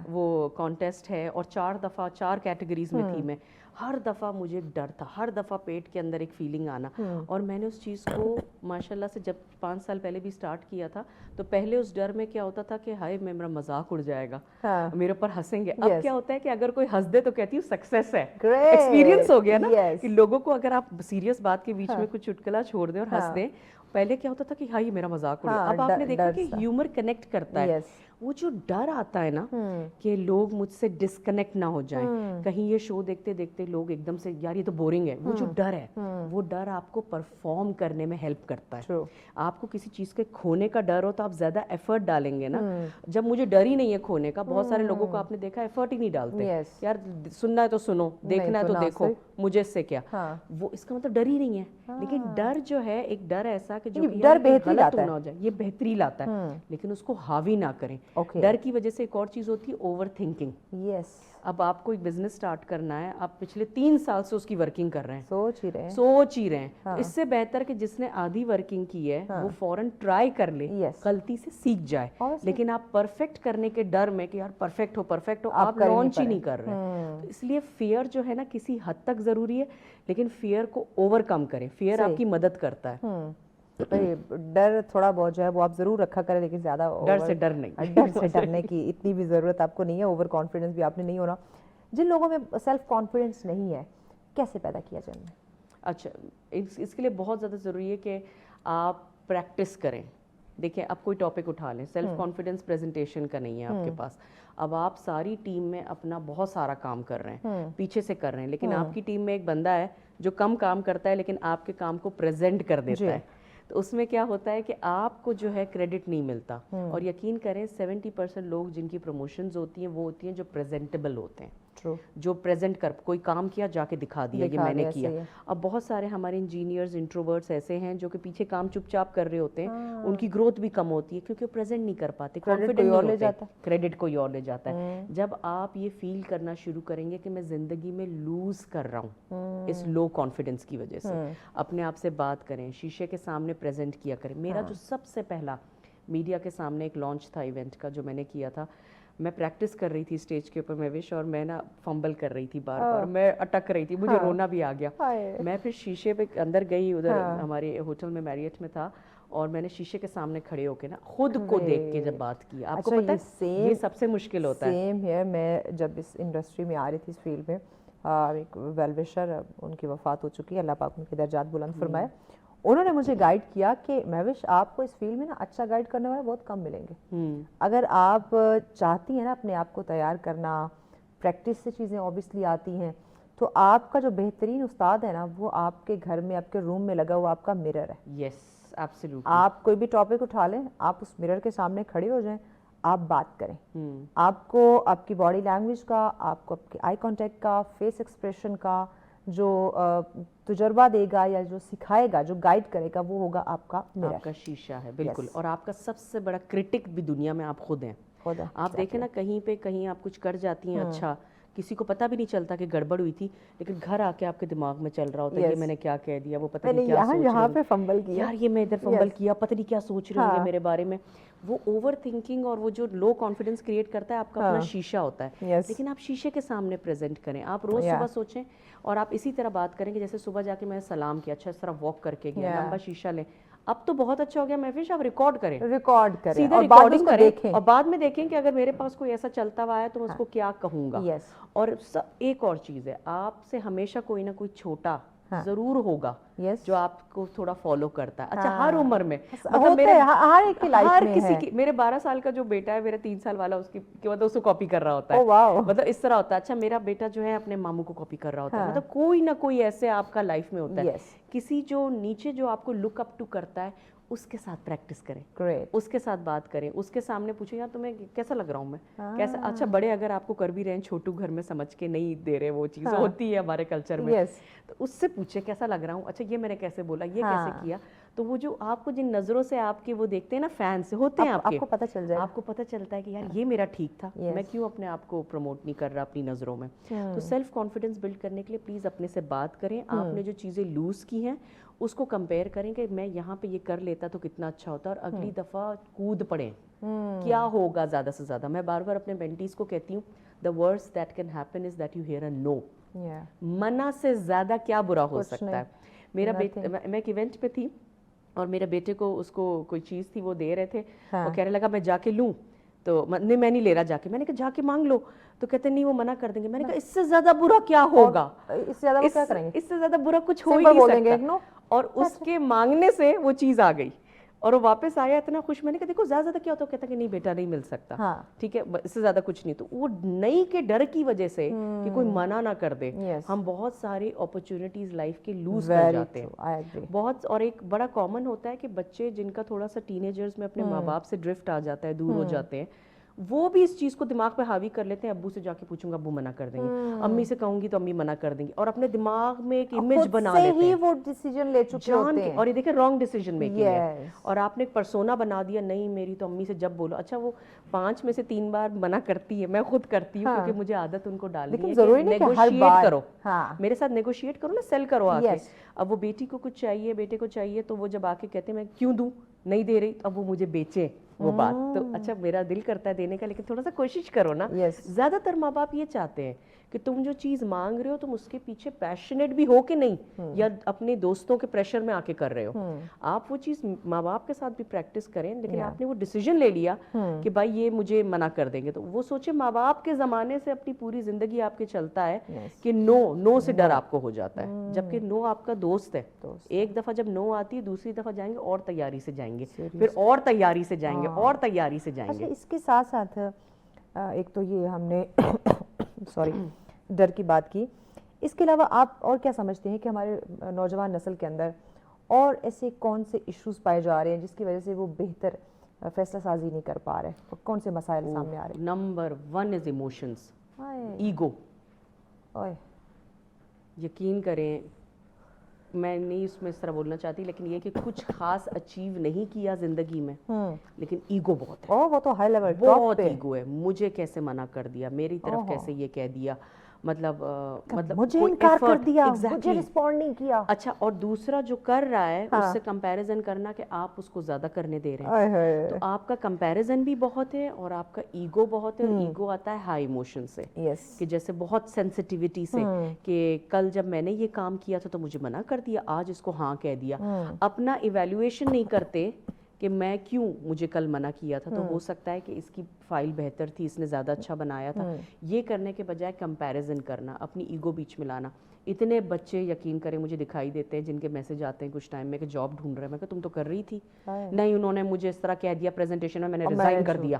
وہ کانٹیسٹ ہے, اور 4 دفعہ 4 کیٹیگریز میں تھی میں. ہر دفعہ مجھے ایک ڈر تھا, ہر دفعہ پیٹ کے اندر ایک فیلنگ آنا, اور میں نے اس چیز کو ماشاءاللہ سے جب 5 سال پہلے بھی سٹارٹ کیا تھا, تو پہلے اس ڈر میں کیا ہوتا تھا کہ ہائے میرا مذاق اڑ جائے گا, میرے اوپر ہنسیں گے. اب کیا ہوتا ہے کہ اگر کوئی ہنس دے تو کہتی ہوں سکسیس ہے, ایکسپیرینس ہو گیا نا, کہ لوگوں کو اگر آپ سیریس بات کے بیچ میں کچھ چٹکلا چھوڑ دیں اور ہنس دیں. پہلے کیا ہوتا تھا کہ ہائی میرا مذاق اڑے, اب آپ نے دیکھا کہ ہیومر کنیکٹ کرتا ہے. وہ جو ڈر آتا ہے نا کہ لوگ مجھ سے ڈسکنیکٹ نہ ہو جائیں, کہیں یہ شو دیکھتے دیکھتے لوگ ایک دم سے یار یہ تو بورنگ ہے, وہ جو ڈر ہے, وہ ڈر آپ کو پرفارم کرنے میں ہیلپ کرتا ہے. آپ کو کسی چیز کے کھونے کا ڈر ہو تو آپ زیادہ ایفرٹ ڈالیں گے نا. جب مجھے ڈر ہی نہیں ہے کھونے کا, بہت سارے لوگوں کو آپ نے دیکھا ایفرٹ ہی نہیں ڈالتے, یار سننا ہے تو سنو, دیکھنا ہے تو دیکھو, مجھے اس سے کیا, وہ اس کا مطلب ڈر ہی نہیں ہے. لیکن ڈر جو ہے ایک ڈر ایسا کہ جو غلط نہ ہو جائے, یہ بہتری لاتا ہے, لیکن اس کو حاوی نہ کریں. ڈر کی وجہ سے ایک اور چیز ہوتی ہے اوور تھنکنگ. اب آپ کو ایک بزنس سٹارٹ کرنا ہے, آپ پچھلے 3 سال سے اس کی ورکنگ کر رہے ہیں, سوچ ہی رہے ہیں. اس سے بہتر کہ جس نے آدھی ورکنگ کی ہے وہ فوراً ٹرائی کر لے, غلطی سے سیکھ جائے. لیکن آپ پرفیکٹ کرنے کے ڈر میں کہ یار پرفیکٹ ہو, آپ لانچ ہی نہیں کر رہے. تو اس لیے فیئر جو ہے نا کسی حد تک ضروری ہے, لیکن فیئر کو اوور کم کریں. فیئر آپ کی مدد کرتا ہے. ڈر تھوڑا بہت جو ہے وہ آپ ضرور رکھا کریں, لیکن زیادہ ڈر سے ڈر نہیں, ڈر سے ڈرنے کی اتنی بھی ضرورت آپ کو نہیں ہے. اوور کانفیڈنس بھی آپ نے نہیں ہونا. جن لوگوں میں سیلف کانفیڈنس نہیں ہے, کیسے پیدا کیا جائے؟ اچھا, اس کے لیے بہت زیادہ ضروری ہے کہ آپ پریکٹس کریں. دیکھیں اب کوئی ٹاپک اٹھا لیں, سیلف کانفیڈنس پریزنٹیشن کا نہیں ہے آپ کے پاس, اب آپ ساری ٹیم میں اپنا بہت سارا کام کر رہے ہیں, پیچھے سے کر رہے ہیں, لیکن آپ کی ٹیم میں ایک بندہ ہے جو کم کام کرتا ہے لیکن آپ کے کام کو پریزنٹ کر دیتا ہے, تو اس میں کیا ہوتا ہے کہ آپ کو جو ہے کریڈٹ نہیں ملتا. اور یقین کریں 70% لوگ جن کی پروموشنز ہوتی ہیں وہ ہوتی ہیں جو پریزنٹیبل ہوتے ہیں, جو پریزنٹ کر کوئی کام کیا جا کے دکھا دیا یہ میں نے کیا. اب بہت سارے ہمارے انجینئرز انٹروورٹس ایسے ہیں جو کہ پیچھے کام چپ چاپ کر رہے ہوتے ہیں, ان کی گروتھ بھی کم ہوتی ہے کیونکہ وہ پریزنٹ نہیں کر پاتے, کانفیڈنٹ نہیں ہوتے, کریڈٹ کوئی اور لے جاتا ہے. جب آپ یہ فیل کرنا شروع کریں گے کہ میں زندگی میں لوز کر رہا ہوں اس لو کانفیڈنس کی وجہ سے, اپنے آپ سے بات کریں, شیشے کے سامنے پریزنٹ کیا کریں. میرا جو سب سے پہلا میڈیا کے سامنے ایک لانچ تھا ایونٹ کا جو میں نے کیا تھا, میں پریکٹس کر رہی تھی اسٹیج کے اوپر مہوش, اور میں نا فمبل کر رہی تھی بار بار, میں اٹک رہی تھی, مجھے رونا بھی آ گیا. میں پھر شیشے پہ اندر گئی, ادھر ہمارے ہوٹل میں میریٹ میں تھا, اور میں نے شیشے کے سامنے کھڑے ہو کے نا خود کو دیکھ کے جب بات کی. آپ کو پتہ ہے یہ سب سے مشکل ہوتا ہے. سیم ہے, میں جب اس انڈسٹری میں آ رہی تھی اس فیلڈ میں, ایک ویل وشر ان کی وفات ہو چکی ہے, اللہ پاک ان کے درجات بلند فرمائے, انہوں نے مجھے گائیڈ کیا کہ مہوش آپ کو اس فیلڈ میں نا اچھا گائیڈ کرنے والے بہت کم ملیں گے. اگر آپ چاہتی ہیں نا اپنے آپ کو تیار کرنا, پریکٹس سے چیزیں اوبیسلی آتی ہیں, تو آپ کا جو بہترین استاد ہے نا وہ آپ کے گھر میں آپ کے روم میں لگا ہوا آپ کا مرر ہے. یس ایبسلیوٹلی. آپ کوئی بھی ٹاپک اٹھا لیں, آپ اس مرر کے سامنے کھڑے ہو جائیں, آپ بات کریں. آپ کو آپ کی باڈی لینگویج کا, آپ کو آپ کے آئی کانٹیکٹ کا, فیس ایکسپریشن کا جو تجربہ دے گا یا جو سکھائے گا, جو گائیڈ کرے گا, وہ ہوگا آپ کا مرر, آپ کا شیشہ ہے. بالکل. اور آپ کا سب سے بڑا کرٹک بھی دنیا میں آپ خود ہیں. آپ دیکھیں نا کہیں پہ کہیں آپ کچھ کر جاتی ہیں, اچھا کسی کو پتہ بھی نہیں چلتا کہ گڑبڑ ہوئی تھی, لیکن گھر آ کے آپ کے دماغ میں چل رہا ہوتا ہے یہ میں نے کیا کہہ دیا, وہ پتہ نہیں کیا سوچ یہاں پہ فمبل کیا, یار یہ میں ادھر فمبل کیا, پتہ نہیں کیا سوچ رہے ہوں گے میرے بارے میں. وہ اوور تھنکنگ اور وہ جو لو کانفیڈنس کریٹ کرتا ہے آپ کا اپنا شیشہ ہوتا ہے. لیکن آپ شیشے کے سامنے پریزنٹ کریں, آپ روز صبح سوچیں, اور آپ اسی طرح بات کریں کہ جیسے صبح جا کے میں سلام کیا, اچھا اس طرح واک کر کے گیا, لمبا شیشہ لیں. اب تو بہت اچھا ہو گیا مہوش, آپ ریکارڈ کریں, سیدھا ریکارڈنگ کریں, اور بعد میں دیکھیں کہ اگر میرے پاس کوئی ایسا چلتا ہوا ہے تو میں اس کو کیا کہوں گا. اور ایک اور چیز ہے, آپ سے ہمیشہ کوئی نہ کوئی چھوٹا ضرور ہوگا جو آپ کو تھوڑا فالو کرتا ہے. اچھا ہر عمر میں, مطلب ہر کسی کی, میرے 12 سال کا جو بیٹا ہے, میرا 3 سال والا, اس کی مطلب اس کو کاپی کر رہا ہوتا ہے, مطلب اس طرح ہوتا ہے. اچھا میرا بیٹا جو ہے اپنے ماموں کو کاپی کر رہا ہوتا ہے, مطلب کوئی نہ کوئی ایسے آپ کا لائف میں ہوتا ہے. کسی جو نیچے جو آپ کو لک اپ ٹو کرتا ہے اس کے ساتھ پریکٹس کریں, اس کے ساتھ بات کریں, اس کے سامنے پوچھیں یار تمہیں کیسا لگ رہا ہوں میں, کیسا. اچھا بڑے اگر آپ کو کر بھی رہے ہیں, چھوٹو گھر میں سمجھ کے نہیں دے رہے, وہ چیز ہوتی ہے ہمارے کلچر میں, تو اس سے پوچھیں کیسا لگ رہا ہوں, اچھا یہ میں نے کیسے بولا, یہ کیسے کیا. تو وہ جو آپ کو جن نظروں سے آپ کے وہ دیکھتے ہیں نا, فینس ہوتے ہیں آپ کو پتہ چل جائے, آپ کو پتہ چلتا ہے کہ یار یہ میرا ٹھیک تھا, میں کیوں اپنے آپ کو پروموٹ نہیں کر رہا اپنی نظروں میں. تو سیلف کانفیڈنس بلڈ کرنے کے لیے پلیز اپنے سے بات کریں. آپ نے جو چیزیں لوز کی ہیں اس کو کمپیئر کریں کہ میں یہاں پہ یہ کر لیتا تو کتنا اچھا ہوتا, اور اگلی دفعہ کود پڑیں, کیا ہوگا زیادہ سے زیادہ. میں بار بار اپنے مینٹیز کو کہتی ہوں, the worst that can happen is that you hear a no. منع سے زیادہ کیا برا ہو سکتا ہے. میرا بیٹا, میں ایک ایونٹ پہ تھی اور میرے بیٹے کو اس کو کوئی چیز تھی وہ دے رہے تھے, اور کہنے لگا میں جا کے لوں, تو نہیں میں نہیں لے رہا جا کے. میں نے کہا جا کے مانگ لو, تو کہتے نہیں وہ منع کر دیں گے. میں نے کہا اس سے زیادہ برا کیا ہوگا, اس سے زیادہ برا کچھ ہو ہی نہیں سکتا. اور اس کے مانگنے سے وہ چیز آ گئی, اور وہ واپس آیا اتنا خوش. میں نے کہا دیکھو زیادہ زیادہ کیا ہوتا ہے, کہتا کہ نہیں بیٹا نہیں مل سکتا, ٹھیک ہے اس سے زیادہ کچھ نہیں. تو وہ نہیں کے ڈر کی وجہ سے کہ کوئی منع نہ کر دے, ہم بہت ساری اپرچونٹیز لائف کے لوز کر جاتے ہیں بہت. اور ایک بڑا کامن ہوتا ہے کہ بچے جن کا تھوڑا سا ٹین ایجرز میں اپنے ماں باپ سے ڈرفٹ آ جاتا ہے, دور ہو جاتے ہیں, وہ بھی اس چیز کو دماغ پہ حاوی کر لیتے ہیں. ابو سے جا کے پوچھوں گا ابو منع کر دیں گے, امی سے کہوں گی تو امی منع کر دیں گی, اور اپنے دماغ میں ایک امیج بنا لیتے ہیں, وہ ڈیسیجن لے چکے ہوتے ہیں. اور یہ دیکھیں رانگ ڈیسیجن میکنگ ہے, اور آپ نے ایک پرسونا بنا دیا, نہیں میری تو امی سے جب بولو. اچھا وہ 5 میں سے 3 بار منع کرتی ہے, میں خود کرتی ہوں کیونکہ مجھے عادت ان کو ڈالنی ہے کہ نیگوشیٹ کرو, میرے ساتت نیگوشیٹ کرو نا, سیل کرو آ کے. اب وہ بیٹی کو کچھ چاہیے, بیٹے کو چاہیے, تو وہ جب آ کے کہتے ہیں میں کیوں دوں, نہیں دے رہی, اب وہ مجھے بیچے وہ بات. تو اچھا میرا دل کرتا ہے دینے کا, لیکن تھوڑا سا کوشش کرو نا. زیادہ تر ماں باپ یہ چاہتے ہیں کہ تم جو چیز مانگ رہے ہو تم اس کے پیچھے پیشنیٹ بھی ہو کہ نہیں, یا اپنے دوستوں کے پریشر میں آ کے کر رہے ہو. آپ وہ چیز ماں باپ کے ساتھ بھی پریکٹس کریں, لیکن آپ نے وہ ڈیسیجن لے لیا کہ بھائی یہ مجھے منع کر دیں گے, تو وہ سوچے ماں باپ کے زمانے سے اپنی پوری زندگی آپ کے چلتا ہے کہ نو سے ڈر آپ کو ہو جاتا ہے, جبکہ نو آپ کا دوست ہے. ایک دفعہ جب نو آتی ہے, دوسری دفعہ جائیں گے اور تیاری سے جائیں گے, پھر اور تیاری سے جائیں گے, اور تیاری سے جائیں گے. اس کے ساتھ ساتھ ایک تو یہ ہم نے سوری ڈر کی بات کی, اس کے علاوہ آپ اور کیا سمجھتے ہیں کہ ہمارے نوجوان نسل کے اندر اور ایسے کون سے ایشوز پائے جا رہے ہیں جس کی وجہ سے وہ بہتر فیصلہ سازی نہیں کر پا رہے, کون سے مسائل سامنے آ رہے ہیں؟ نمبر 1 از ایموشنز, ایگو. یقین کریں میں نہیں اس میں اس طرح بولنا چاہتی, لیکن یہ کہ کچھ خاص اچیو نہیں کیا زندگی میں, لیکن ایگو بہت ہے. وہ تو ہائی لیول بہت ایگو ہے. مجھے کیسے منع کر دیا, میری طرف کیسے یہ کہہ دیا, مطلب مجھے انکار کر دیا, مجھے رسپونڈ نہیں کیا. اچھا, اور دوسرا جو کر رہا ہے اس سے کمپیریزن کرنا کہ آپ اس کو زیادہ کرنے دے رہے ہیں, تو آپ کا کمپیریزن بھی بہت ہے اور آپ کا ایگو بہت ہے. اور ایگو آتا ہے ہائی ایموشن سے, کہ جیسے بہت سینسٹیوٹی سے, کہ کل جب میں نے یہ کام کیا تھا تو مجھے منع کر دیا, آج اس کو ہاں کہہ دیا. اپنا ایویلویشن نہیں کرتے کہ میں کیوں مجھے کل منع کیا تھا, تو ہو سکتا ہے کہ اس کی فائل بہتر تھی, اس نے زیادہ اچھا بنایا تھا. یہ کرنے کے بجائے کمپیریزن کرنا, اپنی ایگو بیچ میں لانا. اتنے بچے یقین کریں مجھے دکھائی دیتے ہیں جن کے میسج آتے ہیں کچھ ٹائم میں کہ جاب ڈھونڈ رہے ہیں. میں کہ تم تو کر رہی تھی, نہیں انہوں نے مجھے اس طرح کہہ دیا پریزنٹیشن میں, میں نے ریزائن کر دیا.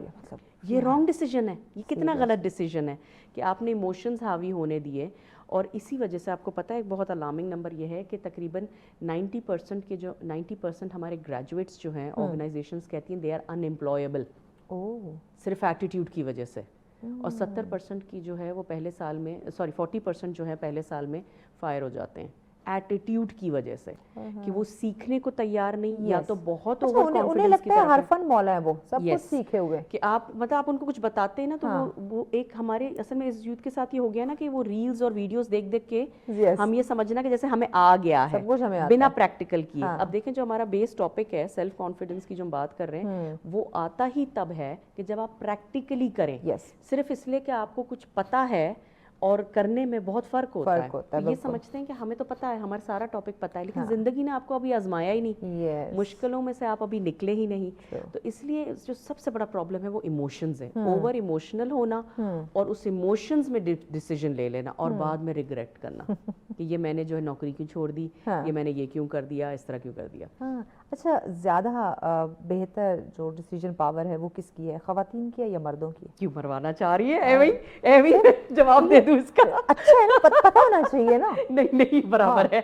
یہ رانگ ڈیسیجن ہے, یہ کتنا غلط ڈیسیجن ہے کہ آپ نے ایموشنز حاوی ہونے دیے. اور اسی وجہ سے آپ کو پتہ ہے ایک بہت الارمنگ نمبر یہ ہے کہ تقریباً 90% کے جو 90% ہمارے گریجویٹس جو ہیں آرگنائزیشنز کہتی ہیں دے آر ان ایمپلائیبل, صرف ایٹیٹیوڈ کی وجہ سے. اور 70% کی جو ہے وہ پہلے سال میں 40% جو ہے پہلے سال میں فائر ہو جاتے ہیں ایٹیٹیوڈ کی وجہ سے, کہ وہ سیکھنے کو تیار نہیں, یا تو بہت اوور کانفیڈنس کی طرف ہر فن مولا ہے, وہ سب کچھ سیکھے ہوئے, کہ آپ مطلب آپ ان کو کچھ بتاتے ہیں نا, تو وہ ایک ہمارے اصل میں اس یوتھ کے ساتھ یہ ہو گیا نا کہ وہ ریلز اور ویڈیوز دیکھ دیکھ کے ہم یہ سمجھنا کہ جیسے ہمیں آ گیا ہے بنا پریکٹیکل کیے. اب دیکھیں جو ہمارا بیس ٹاپک ہے سیلف کانفیڈنس کی جو ہم بات کر رہے ہیں, وہ آتا ہی تب ہے کہ جب آپ پریکٹیکلی کریں. صرف اس لیے کہ آپ کو کچھ پتا ہے اور کرنے میں بہت فرق ہوتا ہے. یہ سمجھتے ہیں کہ ہمیں تو پتہ ہے, ہمارا سارا ٹاپک پتہ ہے, لیکن زندگی نے آپ کو ابھی آزمایا ہی نہیں, مشکلوں میں سے آپ ابھی نکلے ہی نہیں. تو اس لیے جو سب سے بڑا پرابلم ہے وہ ایموشنز ہیں, اوور ایموشنل ہونا اور اس ایموشنز میں ڈیسیجن لے لینا اور بعد میں ریگریٹ کرنا کہ یہ میں نے جو ہے نوکری کیوں چھوڑ دی, یہ میں نے یہ کیوں کر دیا, اس طرح کیوں کر دیا. اچھا, زیادہ بہتر جو ڈیسیجن پاور ہے وہ کس کی ہے, خواتین کی ہے یا مردوں کی؟ کیوں مروانا چاہ رہی ہے ایویں جواب دے دوں اس کا؟ اچھا ہے نا, پتہ ہونا چاہیے نا. نہیں برابر ہے,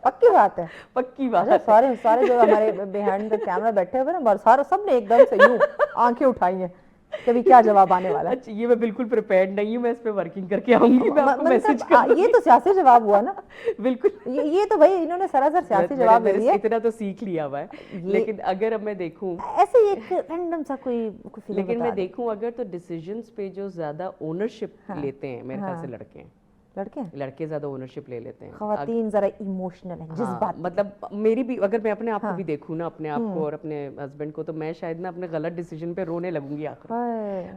پکی بات ہے, پکی بات ہے. سارے جو ہمارے بیہائنڈ دا کیمرہ بیٹھے ہوئے نا, سارے سب نے ایک دم سے یوں آنکھیں اٹھائی ہیں کہ بھی کیا جواب آنے والا ہے. اچھا, یہ میں بالکل پریپیئرڈ نہیں ہوں, میں اس پہ ورکنگ کر کے آؤں گی, میں آپ کو میسج کر. یہ تو سیاسی جواب ہوا نا. بالکل, یہ تو بھائی انہوں نے سراسر سیاسی جواب دے دیا. اتنا تو سیکھ لیا ہوا ہے, لیکن اگر اب میں دیکھوں ایسے ایک رینڈم سا کوئی لیکن میں دیکھوں اگر تو ڈیسیجنز پہ جو زیادہ اونرشپ لیتے ہیں میرے خیال سے لڑکے ہیں. لڑکے زیادہ اونرشپ لے لیتے ہیں, خواتین ذرا ایموشنل ہیں, جذبات. مطلب میری بھی اگر میں اپنے آپ کو بھی دیکھوں نا, اپنے آپ کو اور اپنے ہسبینڈ کو, تو میں شاید نا اپنے غلط ڈیسیجن پہ رونے لگوں گی آخر.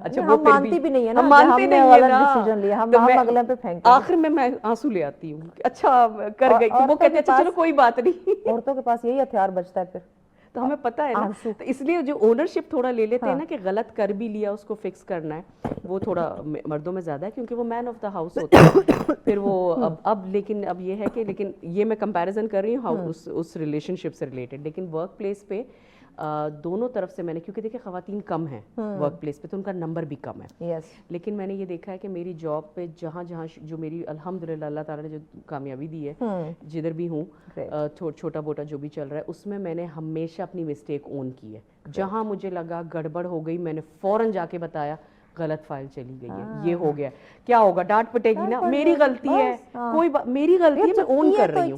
اچھا, وہ مانتی بھی نہیں ہے نا, ہم مانتے نہیں ہیں غلط ڈیسیجن لیا, ہم اگلے پہ پھینکتے ہیں. آخر میں آنسو لے آتی ہوں, اچھا کر گئی, تو وہ کہتے ہیں اچھا چلو کوئی بات نہیں. عورتوں کے پاس یہی ہتھیار بچتا ہے پھر, تو ہمیں پتہ ہے نا, تو اس لیے جو اونرشپ تھوڑا لے لیتے ہیں نا کہ غلط کر بھی لیا اس کو فکس کرنا ہے, وہ تھوڑا مردوں میں زیادہ ہے کیونکہ وہ مین آف دا ہاؤس ہوتا ہے. پھر وہ اب لیکن اب یہ ہے کہ لیکن یہ میں کمپیریزن کر رہی ہوں اس ریلیشن شپ سے ریلیٹڈ, لیکن ورک پلیس پہ دونوں طرف سے میں نے, کیونکہ دیکھیں خواتین کم ہیں ورک پلیس پہ تو ان کا نمبر بھی کم ہے, لیکن میں نے یہ دیکھا ہے کہ میری جاب پہ جہاں جو میری الحمدللہ اللہ تعالیٰ نے جو کامیابی دی ہے, جدھر بھی ہوں چھوٹا موٹا جو بھی چل رہا ہے, اس میں میں نے ہمیشہ اپنی مسٹیک اون کی ہے. جہاں مجھے لگا گڑبڑ ہو گئی, میں نے فوراً جا کے بتایا غلط فائل چلی گئی ہے, یہ ہو گیا, کیا ہوگا, ڈانٹ پٹے گی نا, میری غلطی ہے, کوئی میری غلطی ہے, میں اون کر رہی ہوں.